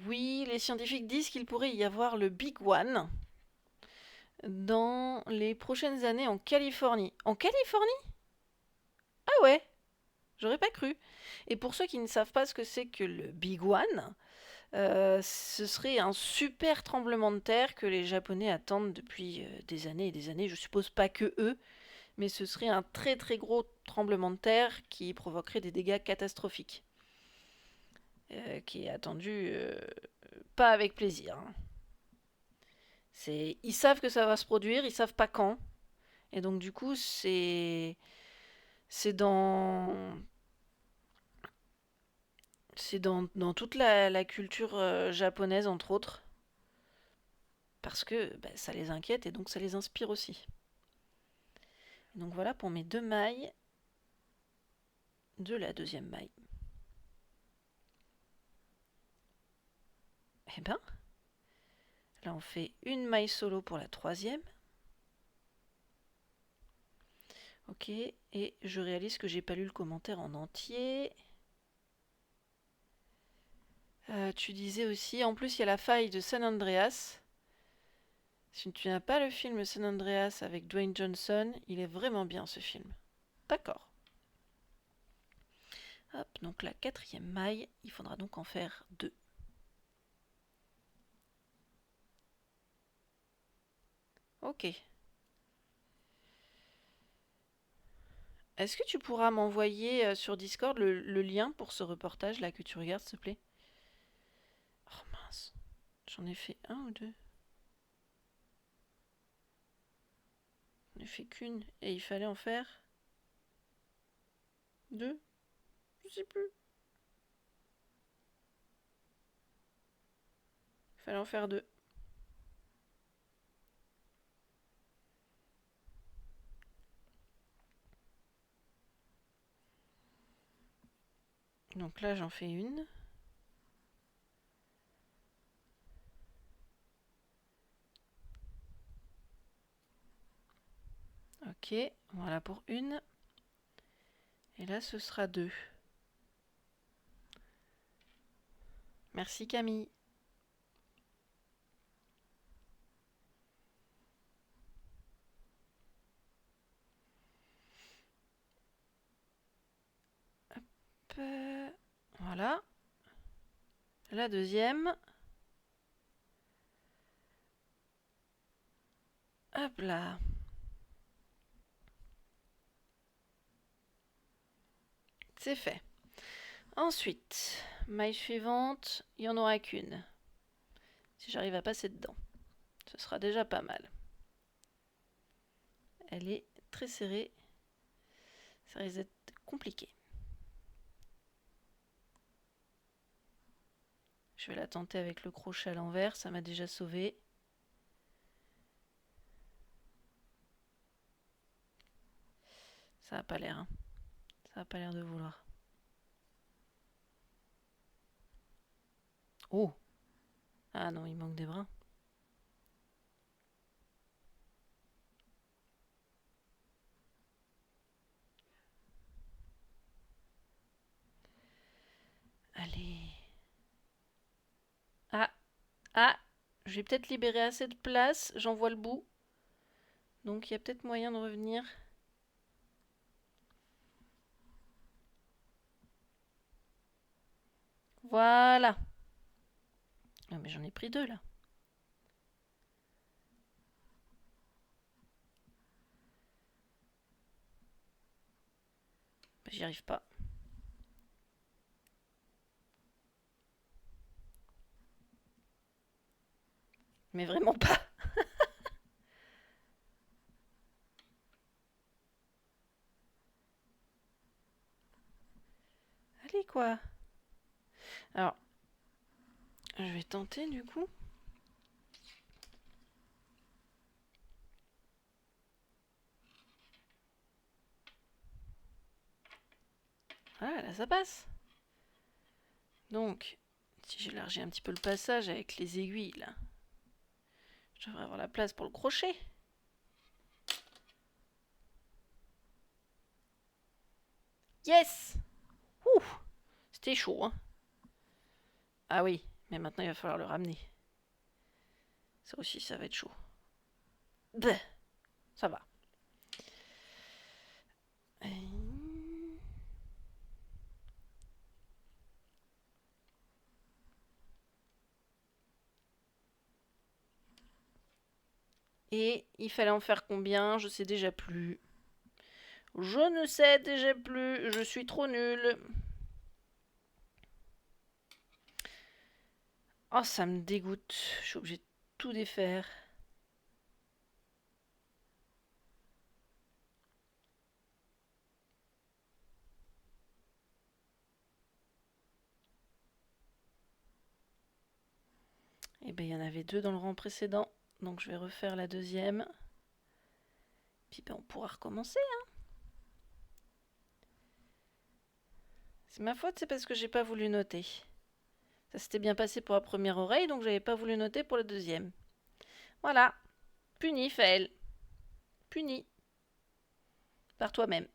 oui, les scientifiques disent qu'il pourrait y avoir le Big One dans les prochaines années en Californie. En Californie? Ah ouais, j'aurais pas cru. Et pour ceux qui ne savent pas ce que c'est que le Big One, ce serait un super tremblement de terre que les Japonais attendent depuis des années et des années. Je suppose pas que eux, mais ce serait un très très gros tremblement de terre qui provoquerait des dégâts catastrophiques. Qui est attendu pas avec plaisir. Hein. Ils savent que ça va se produire, ils savent pas quand. Et donc du coup, c'est dans dans toute la culture japonaise entre autres parce que bah, ça les inquiète et donc ça les inspire aussi. Donc voilà pour mes 2 mailles de la deuxième maille. Et ben là on fait une maille solo pour la troisième. Ok, et je réalise que j'ai pas lu le commentaire en entier. Tu disais aussi, en plus il y a la faille de San Andreas. Si tu n'as pas le film San Andreas avec Dwayne Johnson, il est vraiment bien ce film. D'accord. Hop, donc la quatrième maille, il faudra donc en faire 2. Ok. Est-ce que tu pourras m'envoyer sur Discord le lien pour ce reportage là que tu regardes, s'il te plaît? Oh mince. J'en ai fait 1 ou 2? J'en ai fait qu'une et il fallait en faire 2? Je sais plus. Il fallait en faire 2. Donc là j'en fais une. Ok, voilà pour une. Et là, ce sera 2. Merci Camille. Hop, voilà. La deuxième. Hop là. C'est fait. Ensuite, maille suivante, il n'y en aura qu'une. Si j'arrive à passer dedans, ce sera déjà pas mal. Elle est très serrée. Ça risque d'être compliqué. Je vais la tenter avec le crochet à l'envers, ça m'a déjà sauvé. Ça n'a pas l'air, hein. Ça n'a pas l'air de vouloir. Oh! Ah non, il manque des brins. Allez. Ah! Ah! Je vais peut-être libérer assez de place, j'en vois le bout. Donc il y a peut-être moyen de revenir. Voilà. Oh, mais j'en ai pris 2 là. Bah, j'y arrive pas. Mais vraiment pas. Allez quoi. Alors, je vais tenter du coup. Voilà, là ça passe. Donc, si j'élargis un petit peu le passage avec les aiguilles là, je devrais avoir la place pour le crochet. Yes! Ouh! C'était chaud, hein. Ah oui, mais maintenant il va falloir le ramener. Ça aussi, ça va être chaud. Bleh, ça va. Et il fallait en faire combien? Je sais déjà plus. Je ne sais déjà plus. Je suis trop nulle. Oh, ça me dégoûte. Je suis obligée de tout défaire. Et bien, il y en avait 2 dans le rang précédent. Donc, je vais refaire la deuxième. Puis, ben, on pourra recommencer. Hein. C'est ma faute, c'est parce que j'ai pas voulu noter. Ça s'était bien passé pour la première oreille, donc j'avais pas voulu noter pour la deuxième. Voilà. Puni, Faël. Puni. Par toi-même.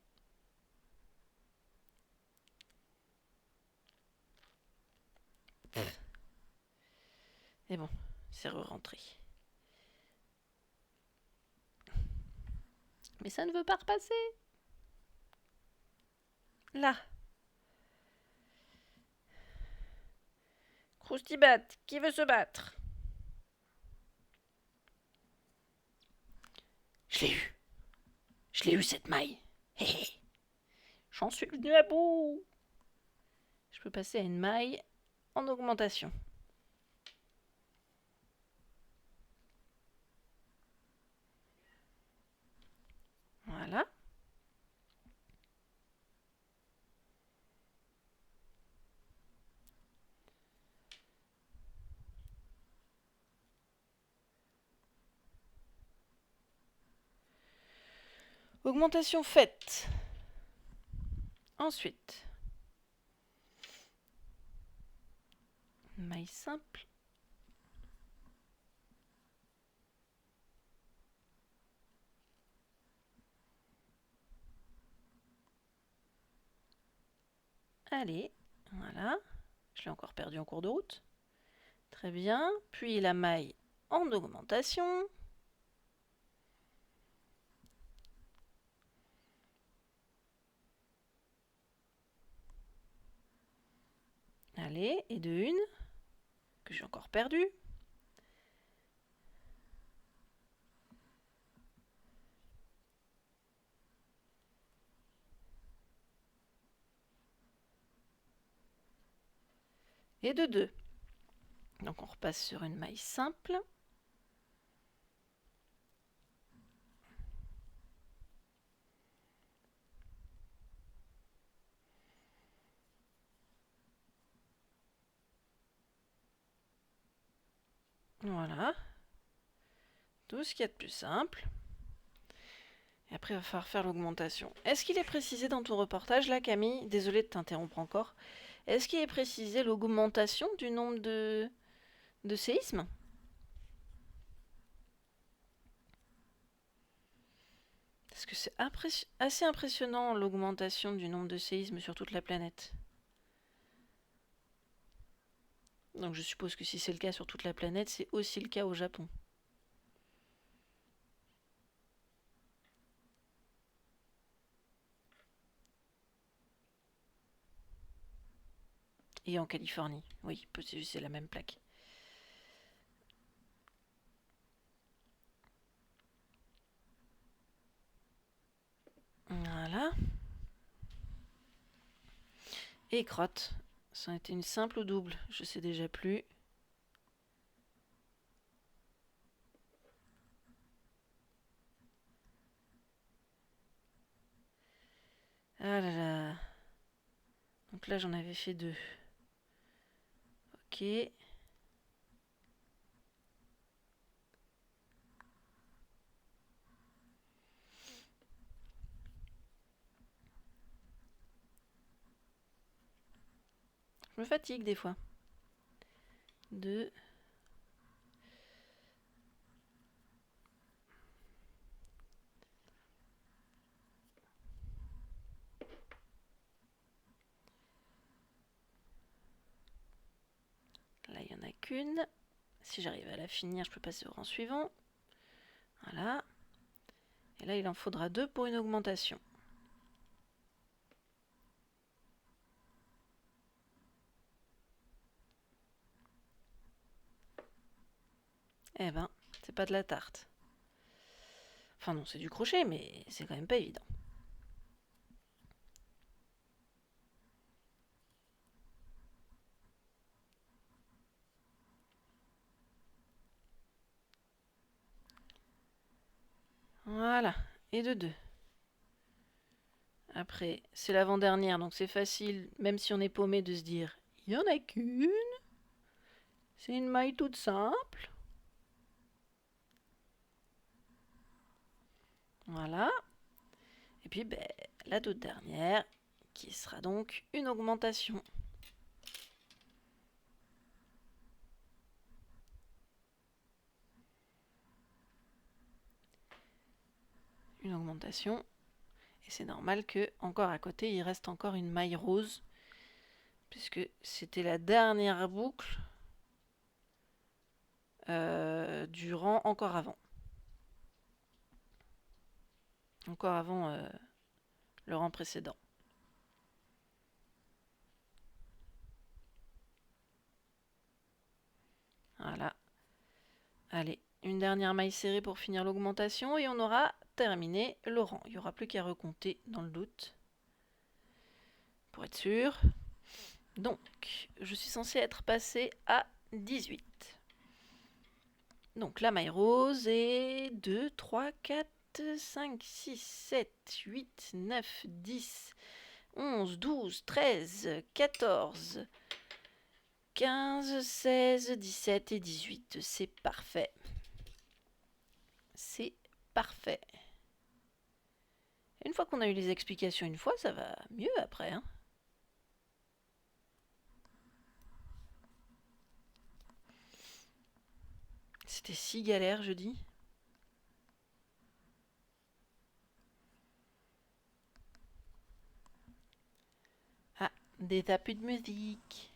Et bon, c'est re-rentré. Mais ça ne veut pas repasser. Là. Croustibat, qui veut se battre? Je l'ai eu. Je l'ai eu cette maille. Hé hé. J'en suis venu à bout. Je peux passer à une maille en augmentation. Voilà. Augmentation faite. Ensuite, maille simple. Allez, voilà. Je l'ai encore perdu en cours de route. Très bien. Puis la maille en augmentation. Allez, et de une, que j'ai encore perdu. Et de deux. Donc on repasse sur une maille simple. Voilà. Tout ce qu'il y a de plus simple. Et après, il va falloir faire l'augmentation. Est-ce qu'il est précisé dans ton reportage, là, Camille? Désolée de t'interrompre encore. Est-ce qu'il est précisé l'augmentation du nombre de séismes? Parce que c'est assez impressionnant, l'augmentation du nombre de séismes sur toute la planète. Donc je suppose que si c'est le cas sur toute la planète, c'est aussi le cas au Japon. Et en Californie, oui, c'est la même plaque. Voilà. Et crotte. Ça a été une simple ou double, je sais déjà plus. Ah là là. Donc là j'en avais fait deux. Ok. Je me fatigue des fois. Deux. Là, il n'y en a qu'une. Si j'arrive à la finir, je peux passer au rang suivant. Voilà. Et là, il en faudra deux pour une augmentation. Eh ben, c'est pas de la tarte. Enfin non, c'est du crochet, mais c'est quand même pas évident. Voilà, et de deux. Après, c'est l'avant-dernière, donc c'est facile, même si on est paumé, de se dire il y en a qu'une. C'est une maille toute simple. Voilà. Et puis, ben, la toute dernière, qui sera donc une augmentation. Une augmentation. Et c'est normal que, encore à côté, il reste encore une maille rose, puisque c'était la dernière boucle du rang encore avant. Encore avant le rang précédent. Voilà. Allez, une dernière maille serrée pour finir l'augmentation et on aura terminé le rang. Il n'y aura plus qu'à recompter dans le doute. Pour être sûr. Donc, je suis censée être passée à 18. Donc la maille rose est 2, 3, 4, 5, 6, 7, 8, 9, 10, 11, 12, 13, 14, 15, 16, 17 et 18. C'est parfait. C'est parfait. Une fois qu'on a eu les explications une fois, ça va mieux après. Hein. C'était si galère, je dis. Ah, Des tapis de musique.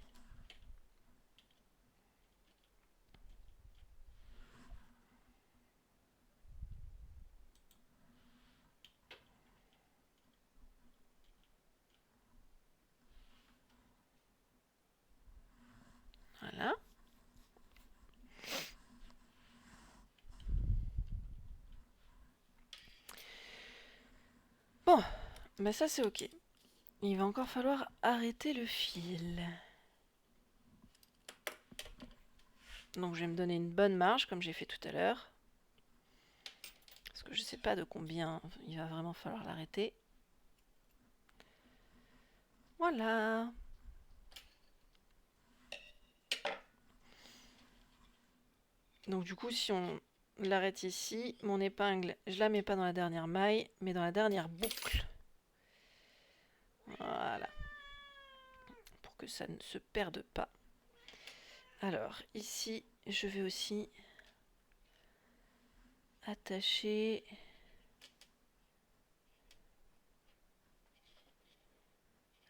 Voilà. Bon, bah ça c'est ok. Il va encore falloir arrêter le fil. Donc je vais me donner une bonne marge comme j'ai fait tout à l'heure. Parce que je sais pas de combien il va vraiment falloir l'arrêter. Voilà. Donc du coup si on l'arrête ici, mon épingle, je la mets pas dans la dernière maille, mais dans la dernière boucle. Voilà. Pour que ça ne se perde pas. Alors ici, je vais aussi attacher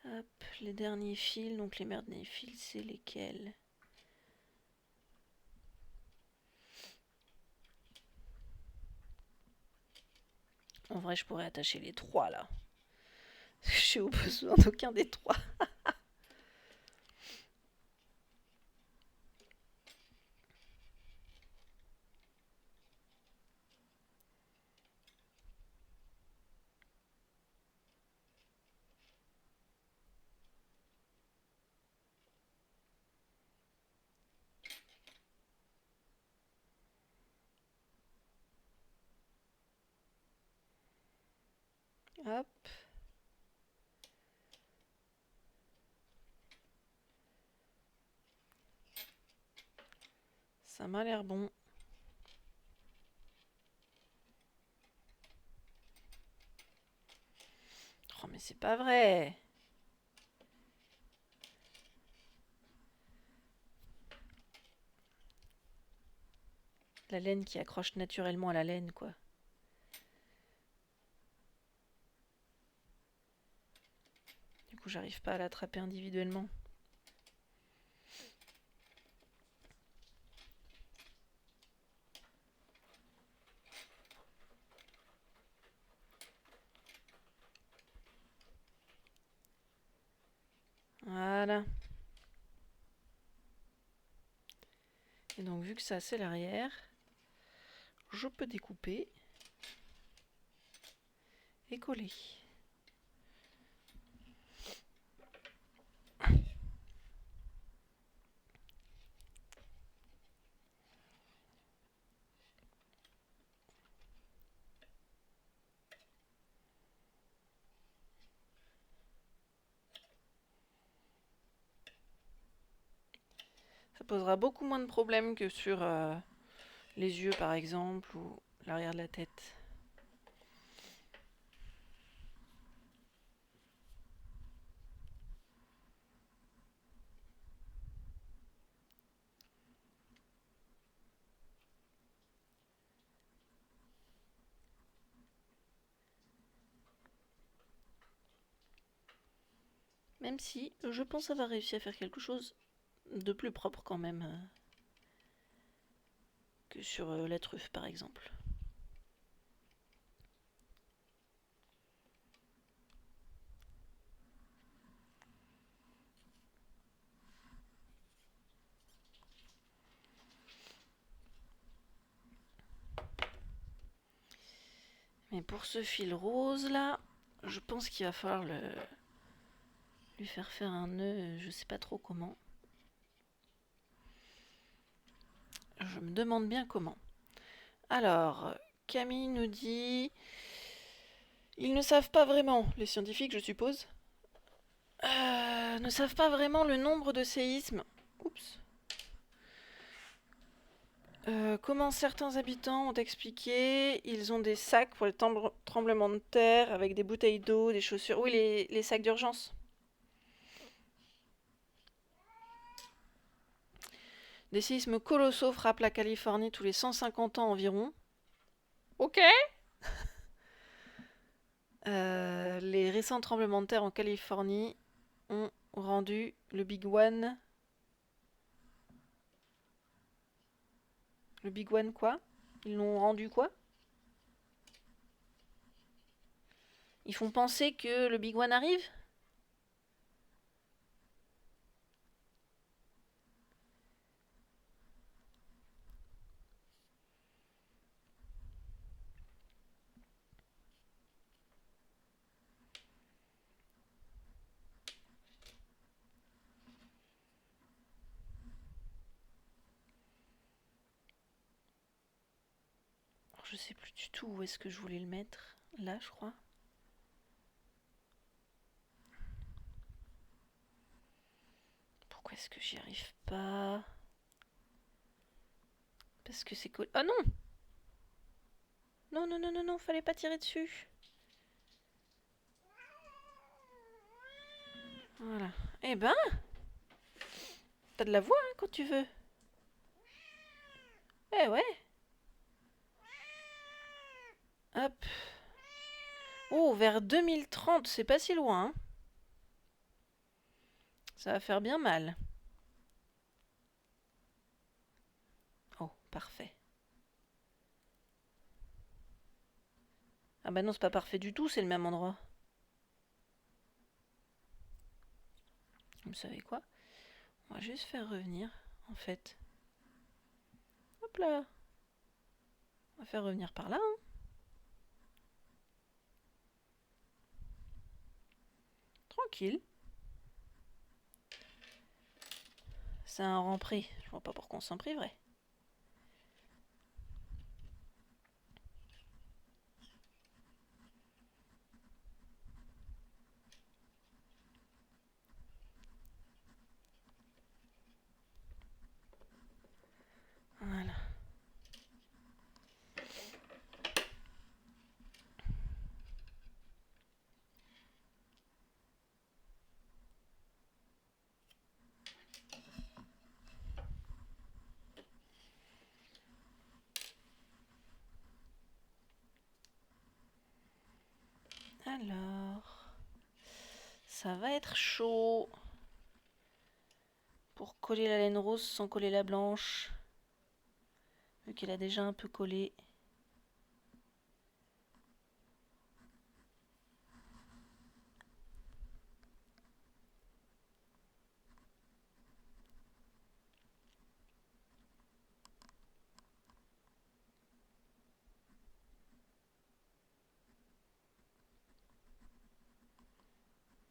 hop, les derniers fils. Donc les derniers fils, c'est lesquels? En vrai, je pourrais attacher les trois là. Je n'ai besoin d'aucun des trois. Hop. Ça m'a l'air bon. Oh mais c'est pas vrai. La laine qui accroche naturellement à la laine, quoi. Du coup, j'arrive pas à l'attraper individuellement. Voilà. Et donc, vu que ça, c'est l'arrière, je peux découper et coller. Ça posera beaucoup moins de problèmes que sur les yeux, par exemple, ou l'arrière de la tête. Même si je pense avoir réussi à faire quelque chose de plus propre quand même que sur la truffe par exemple. Mais pour ce fil rose là, je pense qu'il va falloir lui faire un nœud, je sais pas trop comment. Je me demande bien comment. Alors, Camille nous dit... Ils ne savent pas vraiment, les scientifiques je suppose, ne savent pas vraiment le nombre de séismes. Oups. Comment certains habitants ont expliqué, ils ont des sacs pour les tremblements de terre avec des bouteilles d'eau, des chaussures. Oui, les sacs d'urgence. Des séismes colossaux frappent la Californie tous les 150 ans environ. Ok. Les récents tremblements de terre en Californie ont rendu le Big One. Le Big One quoi? Ils l'ont rendu quoi? Ils font penser que le Big One arrive? Alors, je sais plus du tout où est-ce que je voulais le mettre. Là, je crois. Pourquoi est-ce que j'y arrive pas? Parce que c'est collé. Ah non! Non, non, non, non, non, fallait pas tirer dessus. Voilà. Eh ben, t'as de la voix hein, quand tu veux. Eh ouais. Hop. Oh, vers 2030, c'est pas si loin. Hein. Ça va faire bien mal. Oh, parfait. Ah bah non, c'est pas parfait du tout, c'est le même endroit. Vous savez quoi? On va juste faire revenir, en fait. Hop là. On va faire revenir par là. Hein. Tranquille. C'est un rang pris. Je vois pas pourquoi on s'en priverait. Voilà. Alors, ça va être chaud pour coller la laine rose sans coller la blanche, vu qu'elle a déjà un peu collé.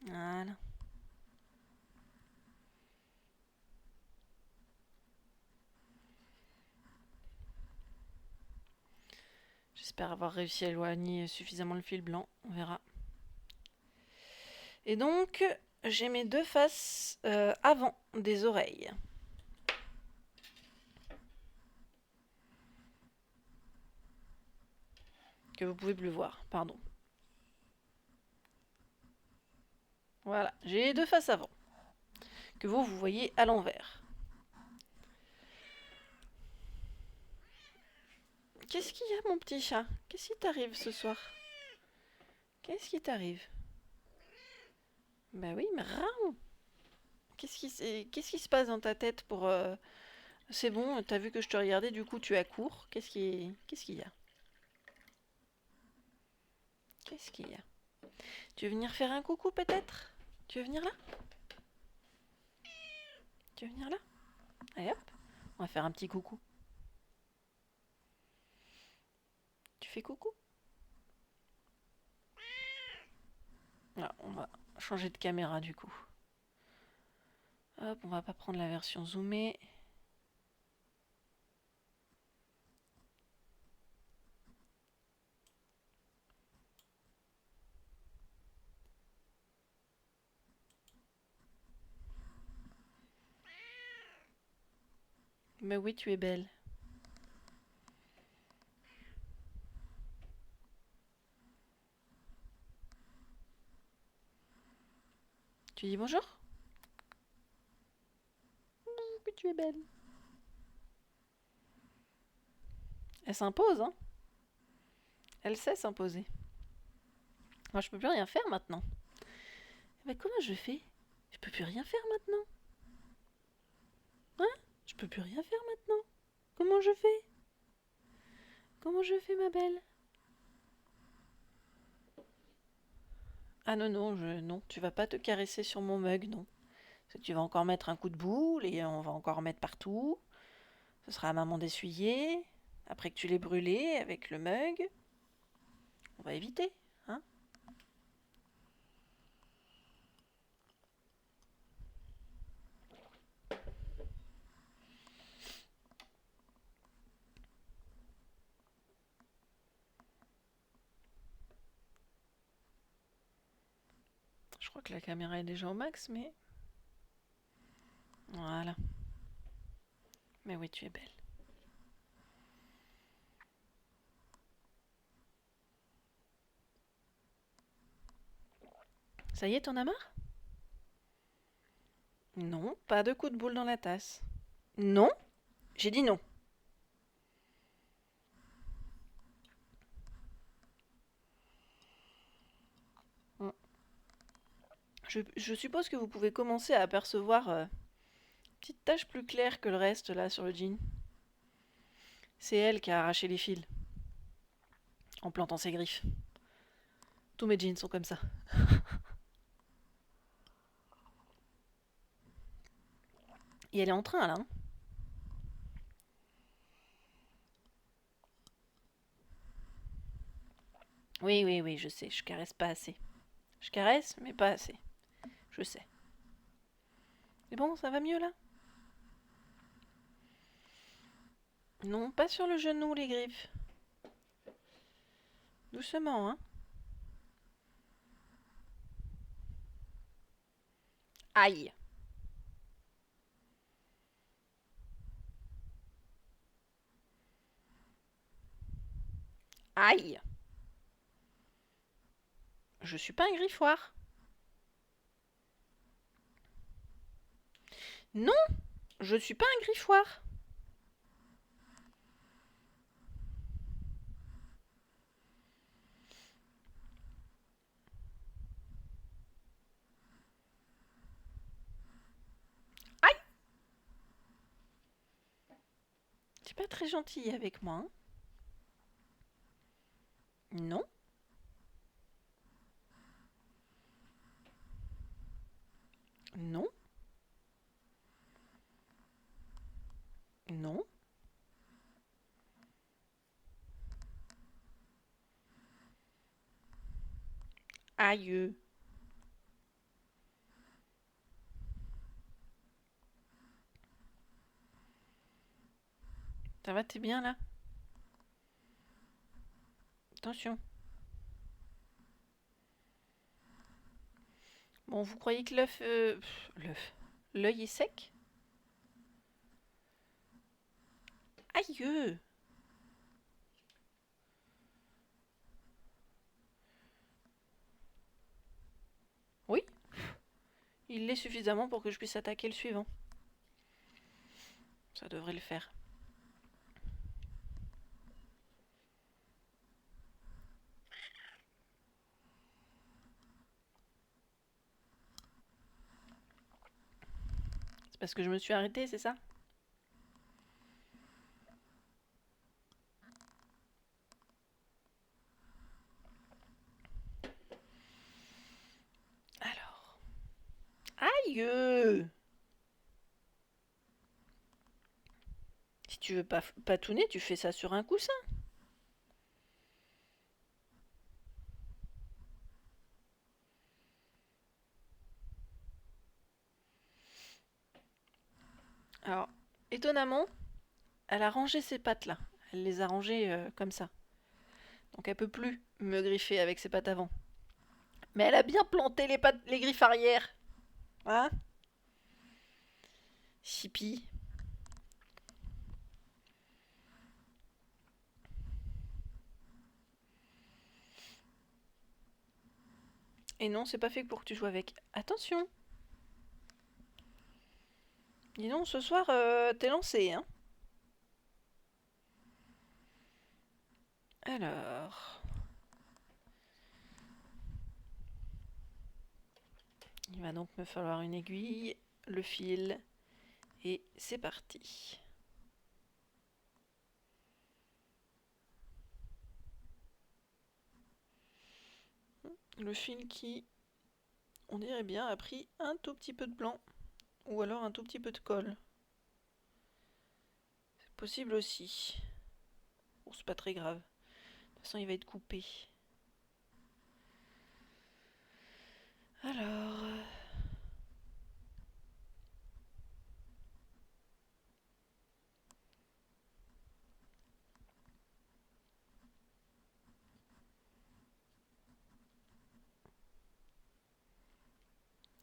Voilà. J'espère avoir réussi à éloigner suffisamment le fil blanc, on verra. Et donc, j'ai mes deux faces avant des oreilles. Que vous pouvez plus voir, pardon. Voilà, j'ai les deux faces avant. Que vous voyez à l'envers. Qu'est-ce qu'il y a, mon petit chat? Qu'est-ce qui t'arrive ce soir? Qu'est-ce qui t'arrive? Bah oui, mais raon. Qu'est-ce qui se passe dans ta tête pour... C'est bon, t'as vu que je te regardais, du coup tu accours. Qu'est-ce qu'il y a? Qu'est-ce qu'il y a? Tu veux venir faire un coucou peut-être? Tu veux venir là? Tu veux venir là? Allez hop, on va faire un petit coucou. Tu fais coucou? Ah, on va changer de caméra du coup. Hop, on va pas prendre la version zoomée. Mais oui, tu es belle. Tu dis bonjour? Que tu es belle. Elle s'impose, hein? Elle sait s'imposer. Moi, je peux plus rien faire maintenant. Mais comment je fais? Je peux plus rien faire maintenant. Hein? Je peux plus rien faire maintenant. Comment je fais? Comment je fais, ma belle? Ah non, non, non, tu vas pas te caresser sur mon mug, non. Parce que tu vas encore mettre un coup de boule et on va encore en mettre partout. Ce sera à maman d'essuyer. Après que tu l'aies brûlé avec le mug. On va éviter, hein? Je crois que la caméra est déjà au max, mais... Voilà. Mais oui, tu es belle. Ça y est, t'en as marre? Non, pas de coup de boule dans la tasse. Non? J'ai dit non. Mm. Je suppose que vous pouvez commencer à apercevoir une petite tache plus claire que le reste là sur le jean. C'est elle qui a arraché les fils en plantant ses griffes. Tous mes jeans sont comme ça. Et elle est en train là. Hein. Oui, oui, oui, je sais, je caresse pas assez. Je caresse, mais pas assez. Je sais. Mais bon, ça va mieux là? Non, pas sur le genou les griffes. Doucement, hein. Aïe. Aïe. Je suis pas un griffoir. Non, je suis pas un griffoir. Aïe. C'est pas très gentil avec moi. Hein. Non. Non. Non. Aïe. Ça va, t'es bien là? Attention. Bon, vous croyez que l'œuf... l'œuf... L'œil est sec? Aïe. Oui, il l'est suffisamment pour que je puisse attaquer le suivant. Ça devrait le faire. C'est parce que je me suis arrêtée, c'est ça? Alors... Aïe. Si tu veux pas patouner, tu fais ça sur un coussin. Alors, étonnamment, elle a rangé ses pattes là. Elle les a rangées comme ça. Donc elle peut plus me griffer avec ses pattes avant. Mais elle a bien planté les pattes, les griffes arrière. Hein? Chippy. Et non, c'est pas fait pour que tu joues avec. Attention. Dis donc, ce soir, t'es lancé, hein? Alors... Il Il va donc me falloir une aiguille, le fil, et c'est parti. Le fil qui, on dirait bien, a pris un tout petit peu de blanc, ou alors un tout petit peu de colle. C'est possible aussi. Bon, c'est pas très grave. De toute façon, il va être coupé. Alors...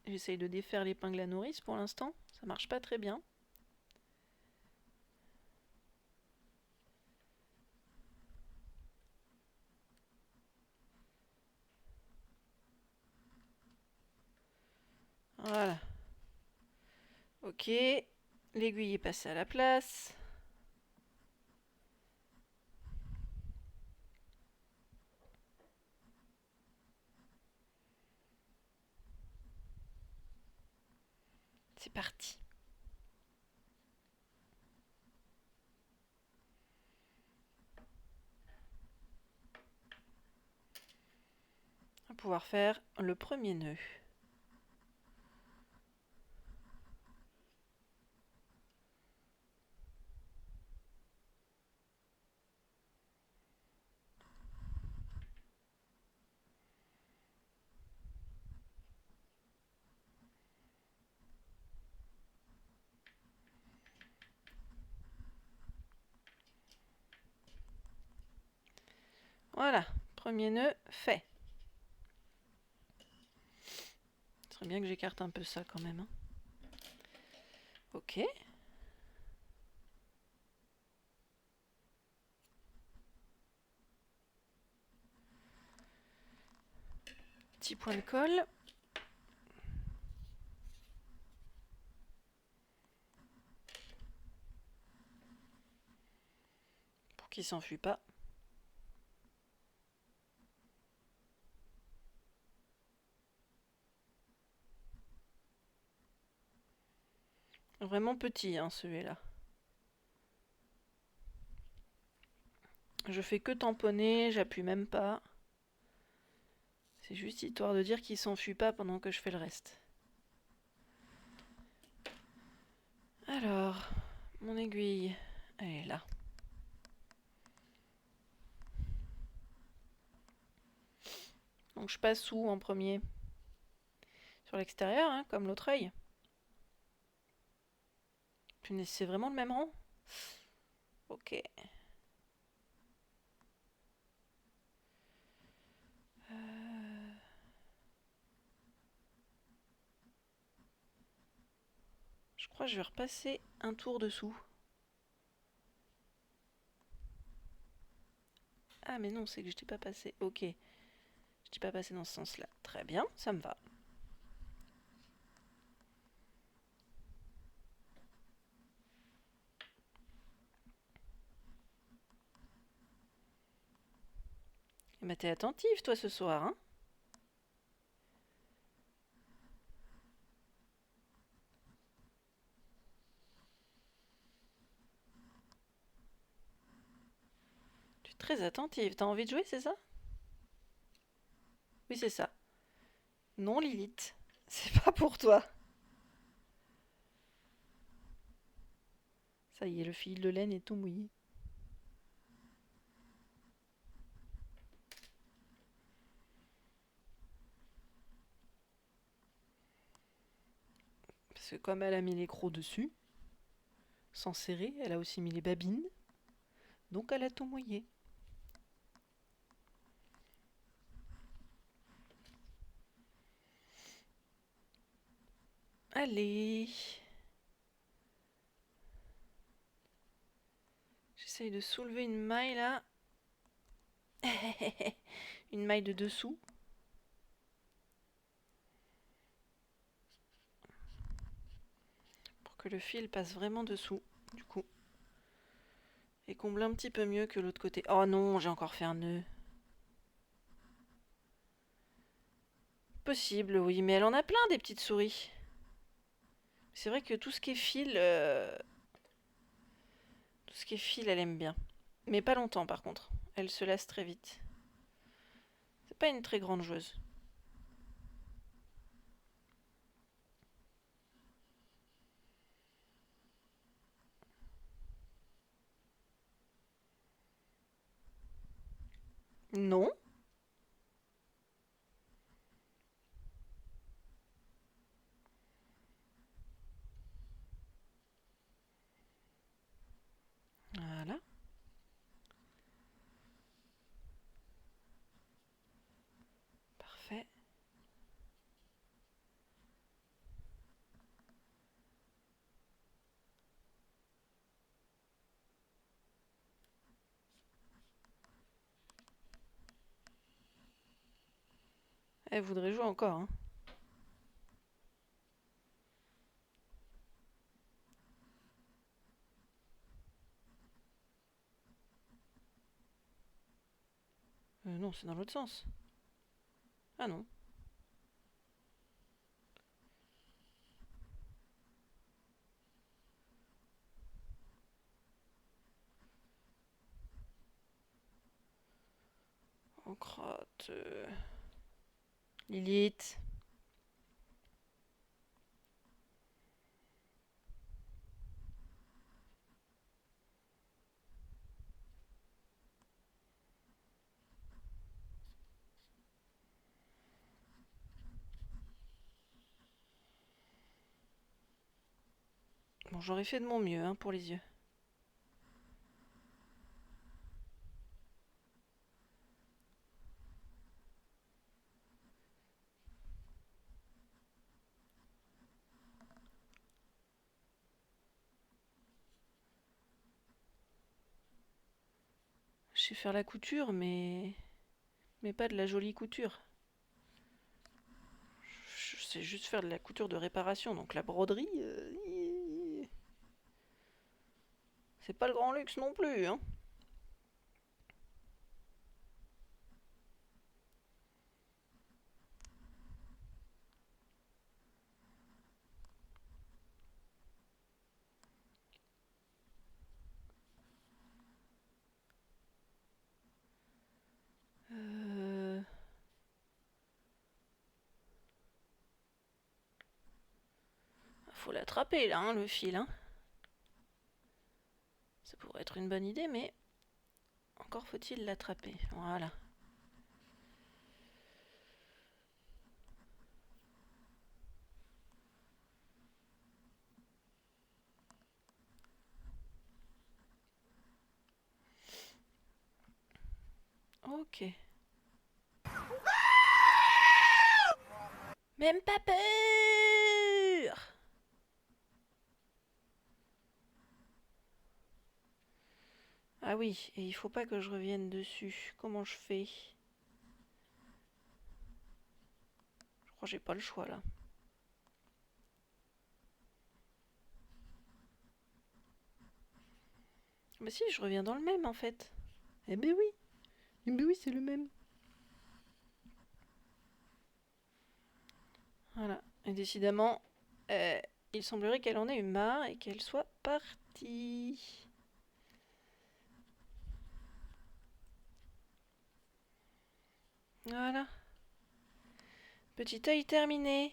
J'essaye de défaire l'épingle à nourrice pour l'instant. Ça marche pas très bien. Voilà. Ok. L'aiguille est passée à la place. C'est parti. On va pouvoir faire le premier nœud. Voilà, premier nœud fait. Ce serait bien que j'écarte un peu ça quand même. Ok. Petit point de colle. Pour qu'il s'enfuit pas. Vraiment petit, hein, celui-là. Je fais que tamponner, j'appuie même pas. C'est juste histoire de dire qu'il s'enfuit pas pendant que je fais le reste. Alors, mon aiguille, elle est là. Donc je passe où en premier? Sur l'extérieur, hein, comme l'autre œil. C'est vraiment le même rang? Ok. Je crois que je vais repasser un tour dessous. Ah mais non, c'est que je t'ai pas passé. Ok. Je t'ai pas passé dans ce sens-là. Très bien, ça me va. Eh ben, t'es attentive toi ce soir, hein? Tu es très attentive. T'as envie de jouer, c'est ça? Oui, c'est ça. Non, Lilith. C'est pas pour toi. Ça y est, le fil de laine est tout mouillé. Parce que comme elle a mis les crocs dessus, sans serrer, elle a aussi mis les babines. Donc elle a tout mouillé. Allez. J'essaye de soulever une maille là. Une maille de dessous. Pour que le fil passe vraiment dessous, du coup. Et comble un petit peu mieux que l'autre côté. Oh non, j'ai encore fait un nœud. possible, oui, mais elle en a plein des petites souris. C'est vrai que tout ce qui est fil... Tout ce qui est fil, elle aime bien. Mais pas longtemps par contre. Elle se lasse très vite. C'est pas une très grande joueuse. Non. Voilà. Parfait. Elle voudrait jouer encore, hein. Non, c'est dans l'autre sens. Ah non. On crotte. Lilith. Bon, j'aurais fait de mon mieux, hein, pour les yeux. Je sais faire la couture, mais pas de la jolie couture. Je sais juste faire de la couture de réparation, donc la broderie, c'est pas le grand luxe non plus, hein. Faut l'attraper là, hein, le fil, hein. Ça pourrait être une bonne idée, mais encore faut-il l'attraper. Voilà. Ok. Même pas peur. Ah oui, et il faut pas que je revienne dessus. Comment je fais? Je crois que j'ai pas le choix là. Bah si, je reviens dans le même en fait. Eh ben oui. Eh ben oui, c'est le même. Voilà. Et décidément, il semblerait qu'elle en ait eu marre et qu'elle soit partie. Voilà. Petit œil terminé.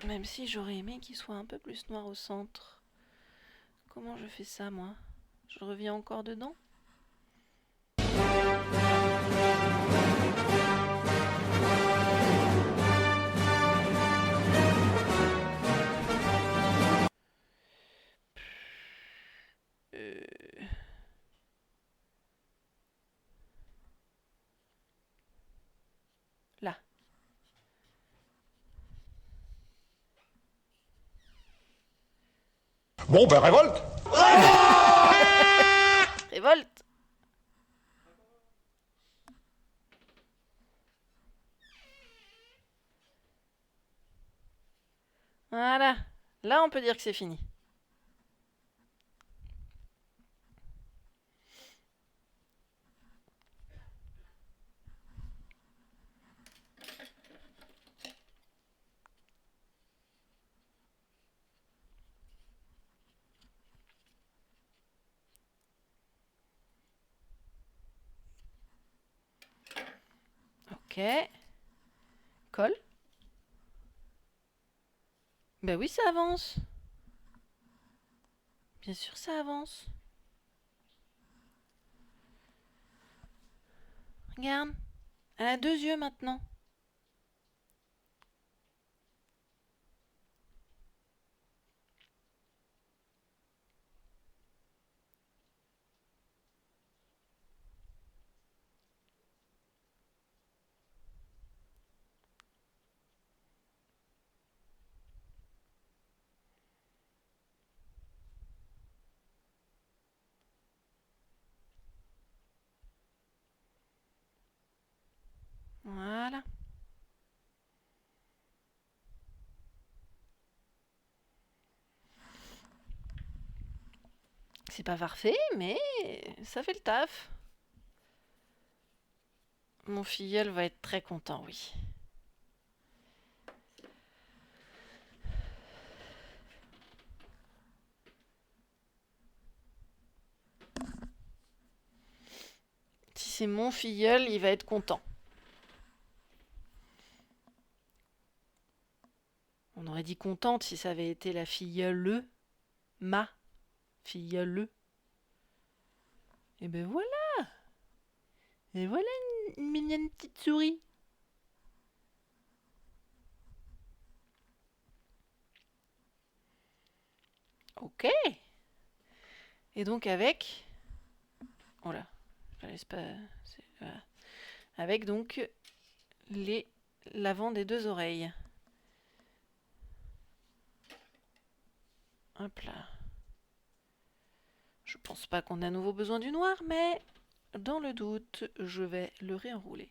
Même si j'aurais aimé qu'il soit un peu plus noir au centre. Comment je fais ça, moi? Je reviens encore dedans? Là. Bon, ben révolte! Révolte! Voilà. Là, on peut dire que c'est fini. Ok. Colle. Bah oui, ça avance. Bien sûr, ça avance. Regarde. Elle a 2 yeux maintenant. Voilà. C'est pas parfait, mais ça fait le taf. Mon filleul va être très content, oui. Si c'est mon filleul, il va être content. On aurait dit contente si ça avait été la filleule. Ma filleule. Et ben voilà. Et voilà une mignonne petite souris. Ok. Et donc avec... Oh là, je la laisse pas... Voilà. Avec donc l'avant des 2 oreilles. Hop là. Je pense pas qu'on a à nouveau besoin du noir, mais dans le doute, je vais le réenrouler.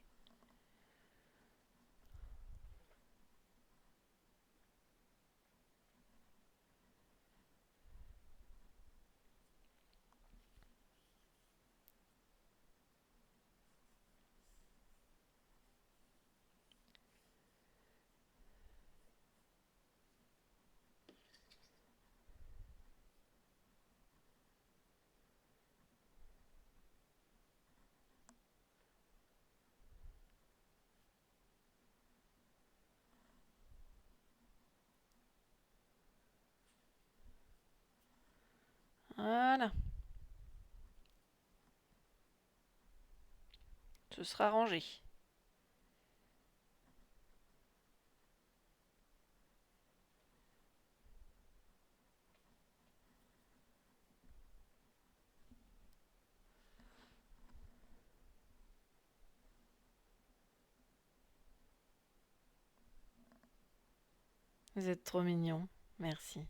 Voilà. Ce sera rangé. Vous êtes trop mignons. Merci.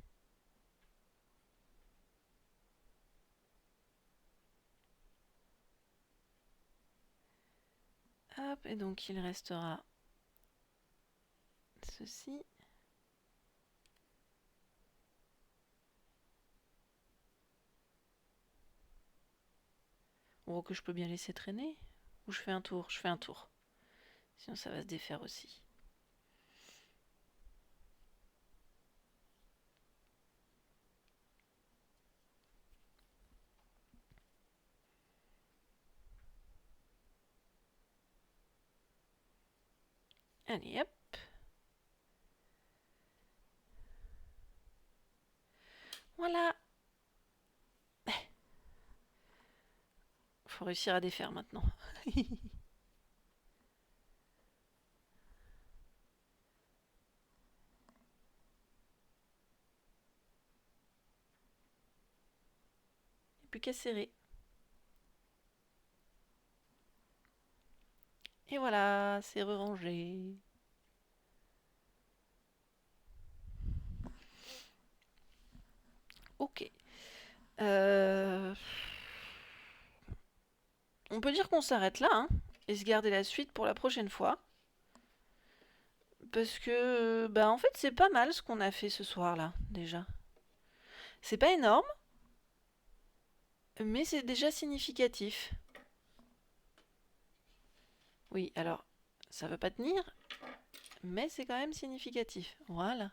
Hop, et donc il restera ceci. Ou que je peux bien laisser traîner. Ou je fais un tour. Je fais un tour. Sinon ça va se défaire aussi. Allez, hop. Voilà. Faut réussir à défaire maintenant. Plus qu'à serrer. Et voilà, c'est rangé. Ok. On peut dire qu'on s'arrête là, hein, et se garder la suite pour la prochaine fois. Parce que, bah en fait, c'est pas mal ce qu'on a fait ce soir-là, déjà. C'est pas énorme, mais c'est déjà significatif. Oui, alors, ça va pas tenir, mais c'est quand même significatif. Voilà.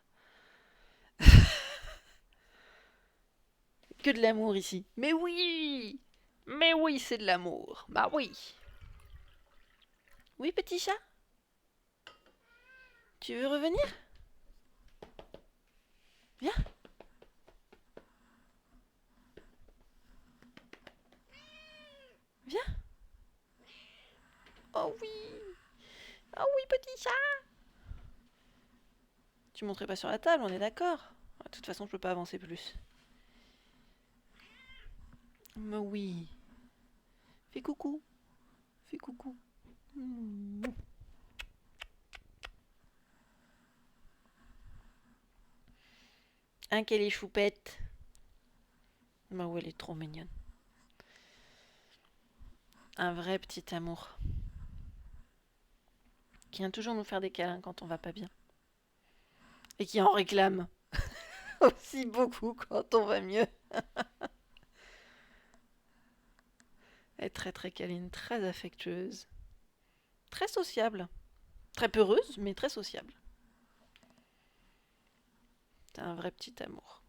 Que de l'amour ici. Mais oui! Mais oui, c'est de l'amour. Bah oui. Oui, petit chat? Tu veux revenir? Viens. Viens. Oh oui. Oh oui, petit chat. Tu monterais pas sur la table, on est d'accord? De toute façon, je peux pas avancer plus. Mais oui. Fais coucou. Fais coucou. Quelle est choupette. Bah ouais, elle est trop mignonne. Un vrai petit amour. Qui vient toujours nous faire des câlins quand on va pas bien. Et qui en réclame aussi beaucoup quand on va mieux. Elle est très très câline, très affectueuse. Très sociable. Très peureuse, mais très sociable. C'est un vrai petit amour.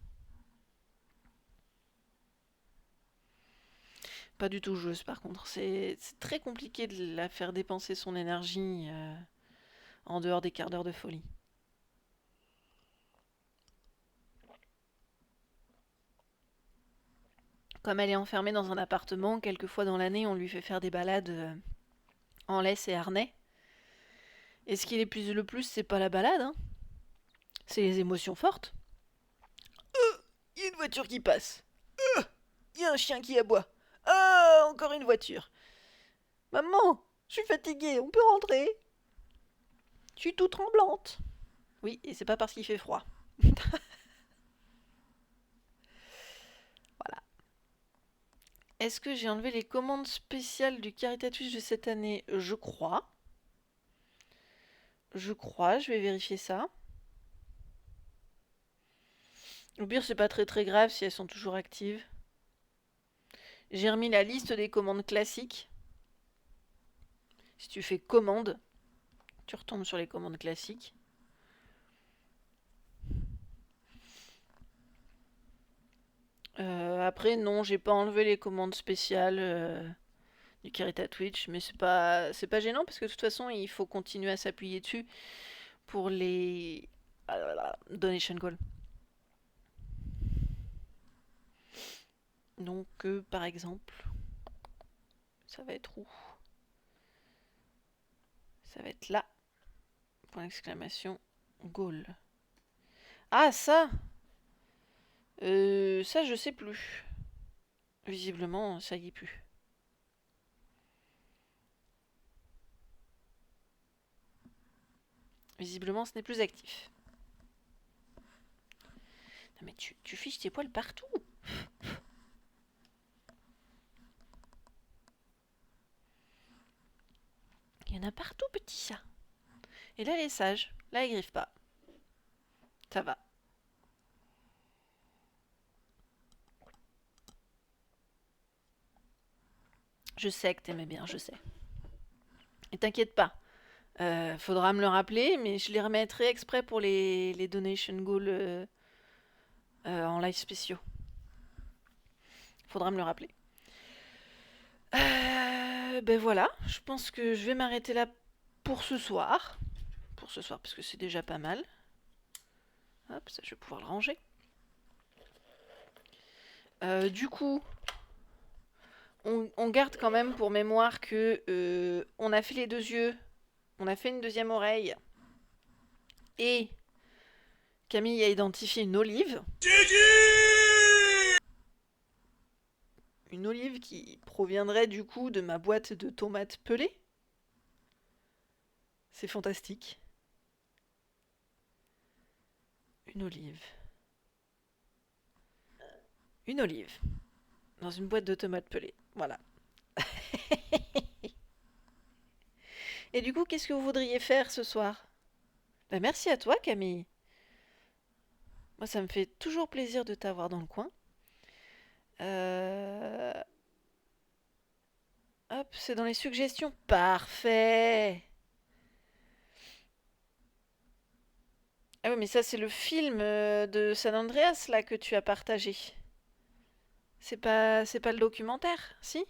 Pas du tout joueuse par contre. C'est très compliqué de la faire dépenser son énergie en dehors des quarts d'heure de folie. Comme elle est enfermée dans un appartement, quelques fois dans l'année, on lui fait faire des balades en laisse et harnais. Et ce qui le plus, c'est pas la balade, hein. C'est les émotions fortes. Il y a une voiture qui passe. Il y a un chien qui aboie. Ah, encore une voiture. Maman, je suis fatiguée, on peut rentrer. Je suis toute tremblante. Oui, et c'est pas parce qu'il fait froid. Voilà. Est-ce que j'ai enlevé les commandes spéciales du Caritatouche de cette année? Je crois. Je vais vérifier ça. Au pire, c'est pas très très grave si elles sont toujours actives. J'ai remis la liste des commandes classiques. Si tu fais commande, tu retombes sur les commandes classiques. Après, non, j'ai pas enlevé les commandes spéciales du Caritatouch, mais c'est pas gênant parce que de toute façon, il faut continuer à s'appuyer dessus pour les donation goals. Donc, par exemple, ça va être où? Ça va être là. Point d'exclamation, goal. Ah, ça Ça, je sais plus. Visiblement, ça y est plus. Visiblement, ce n'est plus actif. Non mais tu fiches tes poils partout. Il y en a partout, petit chat. Et là, elle est sage. Là, elle griffe pas. Ça va. Je sais que t'aimais bien, je sais. Et t'inquiète pas. Faudra me le rappeler, mais je les remettrai exprès pour les donation goals en live spéciaux. Faudra me le rappeler. Ben voilà, je pense que je vais m'arrêter là pour ce soir. Pour ce soir, parce que c'est déjà pas mal. Hop, ça je vais pouvoir le ranger. Du coup, on garde quand même pour mémoire que on a fait les deux yeux, on a fait une deuxième oreille, et Camille a identifié une olive. Une olive qui proviendrait du coup de ma boîte de tomates pelées. C'est fantastique. Une olive. Une olive. Dans une boîte de tomates pelées. Voilà. Et du coup, qu'est-ce que vous voudriez faire ce soir? Ben, merci à toi, Camille. Moi, ça me fait toujours plaisir de t'avoir dans le coin. Hop, c'est dans les suggestions. Parfait. Ah oui, mais ça, c'est le film de San Andreas, là, que tu as partagé. C'est pas le documentaire, si?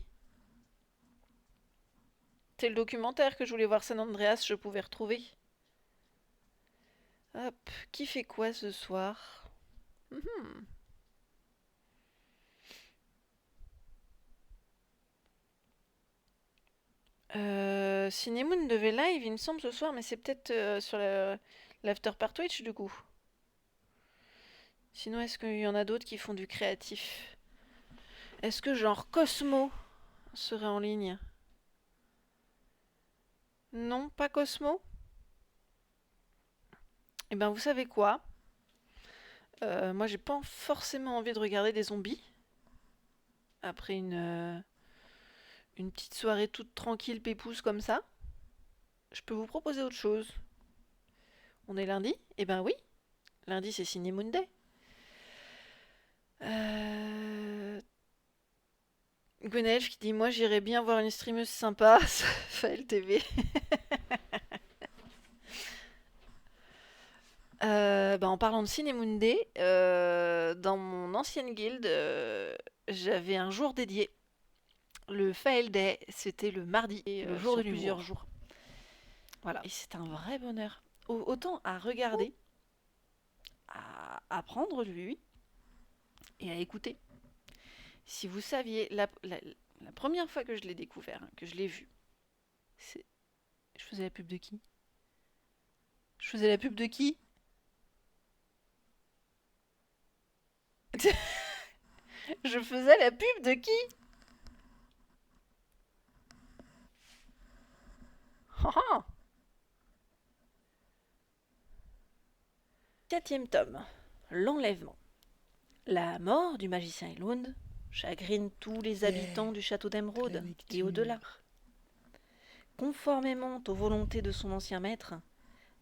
C'est le documentaire que je voulais voir San Andreas, je pouvais retrouver. Hop, qui fait quoi ce soir? Mhm. Cinemoon devait live, il me semble, ce soir, mais c'est peut-être sur l'after part Twitch du coup. Sinon, est-ce qu'il y en a d'autres qui font du créatif? Est-ce que genre Cosmo serait en ligne? Non, pas Cosmo? Eh ben, vous savez quoi? Moi, j'ai pas forcément envie de regarder des zombies. Après une petite soirée toute tranquille, pépouze comme ça. Je peux vous proposer autre chose. On est lundi? Eh ben oui, lundi c'est Ciné Monday. Gwenaël qui dit moi j'irais bien voir une streameuse sympa, Faël TV. En parlant de Ciné Monday, dans mon ancienne guilde, j'avais un jour dédié. Le Faël Day, c'était le mardi, le jour de plusieurs jours. Voilà. Et c'est un vrai bonheur. Autant à regarder, à apprendre de lui et à écouter. Si vous saviez, la première fois que je l'ai découvert, hein, que je l'ai vu, je faisais la pub de qui? Je faisais la pub de qui? Je faisais la pub de qui? Quatrième tome. L'enlèvement. La mort du magicien Elrond chagrine tous les habitants du château d'Emeraude et au-delà. Conformément aux volontés de son ancien maître,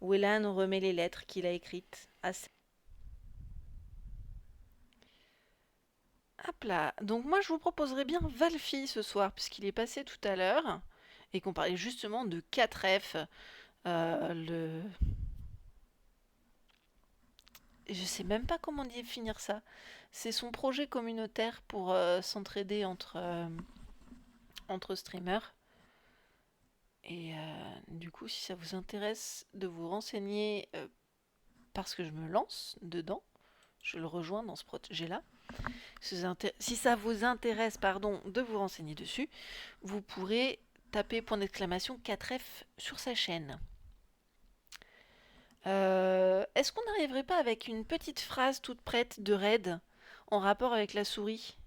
Wellan remet les lettres qu'il a écrites à ses... Hop là. Donc moi je vous proposerais bien Valfi ce soir, puisqu'il est passé tout à l'heure, et qu'on parlait justement de 4F. Je sais même pas comment définir ça. C'est son projet communautaire pour s'entraider entre streamers. Et du coup, si ça vous intéresse de vous renseigner, parce que je me lance dedans, je le rejoins dans ce projet-là. Si ça vous intéresse, de vous renseigner dessus, vous pourrez taper point d'exclamation 4F sur sa chaîne. Est-ce qu'on n'arriverait pas avec une petite phrase toute prête de raid en rapport avec la souris?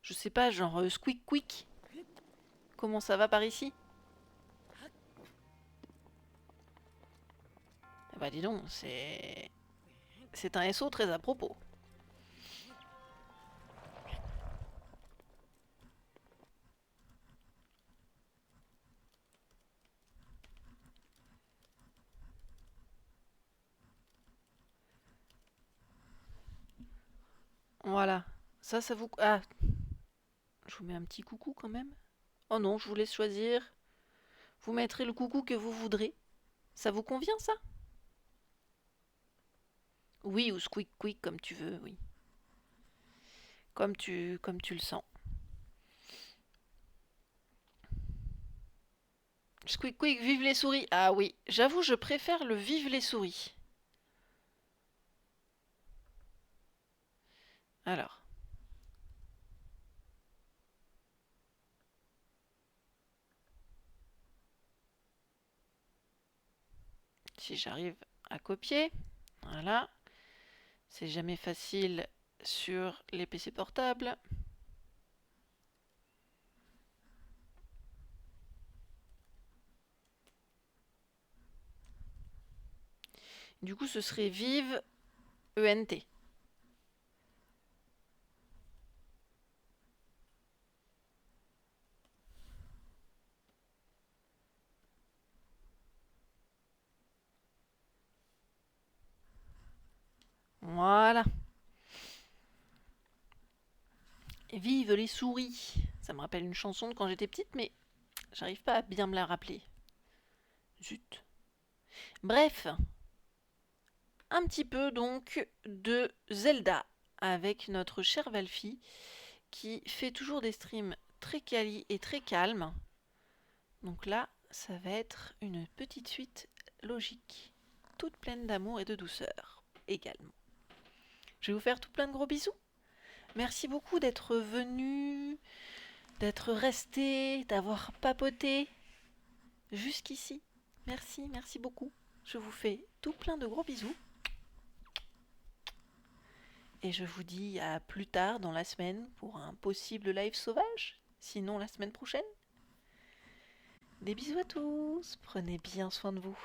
Je sais pas, genre squeak quick. Comment ça va par ici? Ah bah dis donc, c'est un SO très à propos. Voilà. Ça vous... Ah, je vous mets un petit coucou quand même. Oh non, je vous laisse choisir. Vous mettrez le coucou que vous voudrez. Ça vous convient ça? Oui, ou squeak quick comme tu veux, oui. Comme tu le sens. Squeak quick, vive les souris. Ah oui, j'avoue, je préfère le vive les souris. Alors. Si j'arrive à copier, voilà. C'est jamais facile sur les PC portables. Du coup, ce serait vive ENT. Voilà. Vive les souris. Ça me rappelle une chanson de quand j'étais petite, mais j'arrive pas à bien me la rappeler. Zut. Bref. Un petit peu donc de Zelda avec notre chère Valfi qui fait toujours des streams très quali et très calmes. Donc là, ça va être une petite suite logique, toute pleine d'amour et de douceur également. Je vais vous faire tout plein de gros bisous. Merci beaucoup d'être venu, d'être resté, d'avoir papoté jusqu'ici. Merci, merci beaucoup. Je vous fais tout plein de gros bisous. Et je vous dis à plus tard dans la semaine pour un possible live sauvage, sinon la semaine prochaine. Des bisous à tous, prenez bien soin de vous.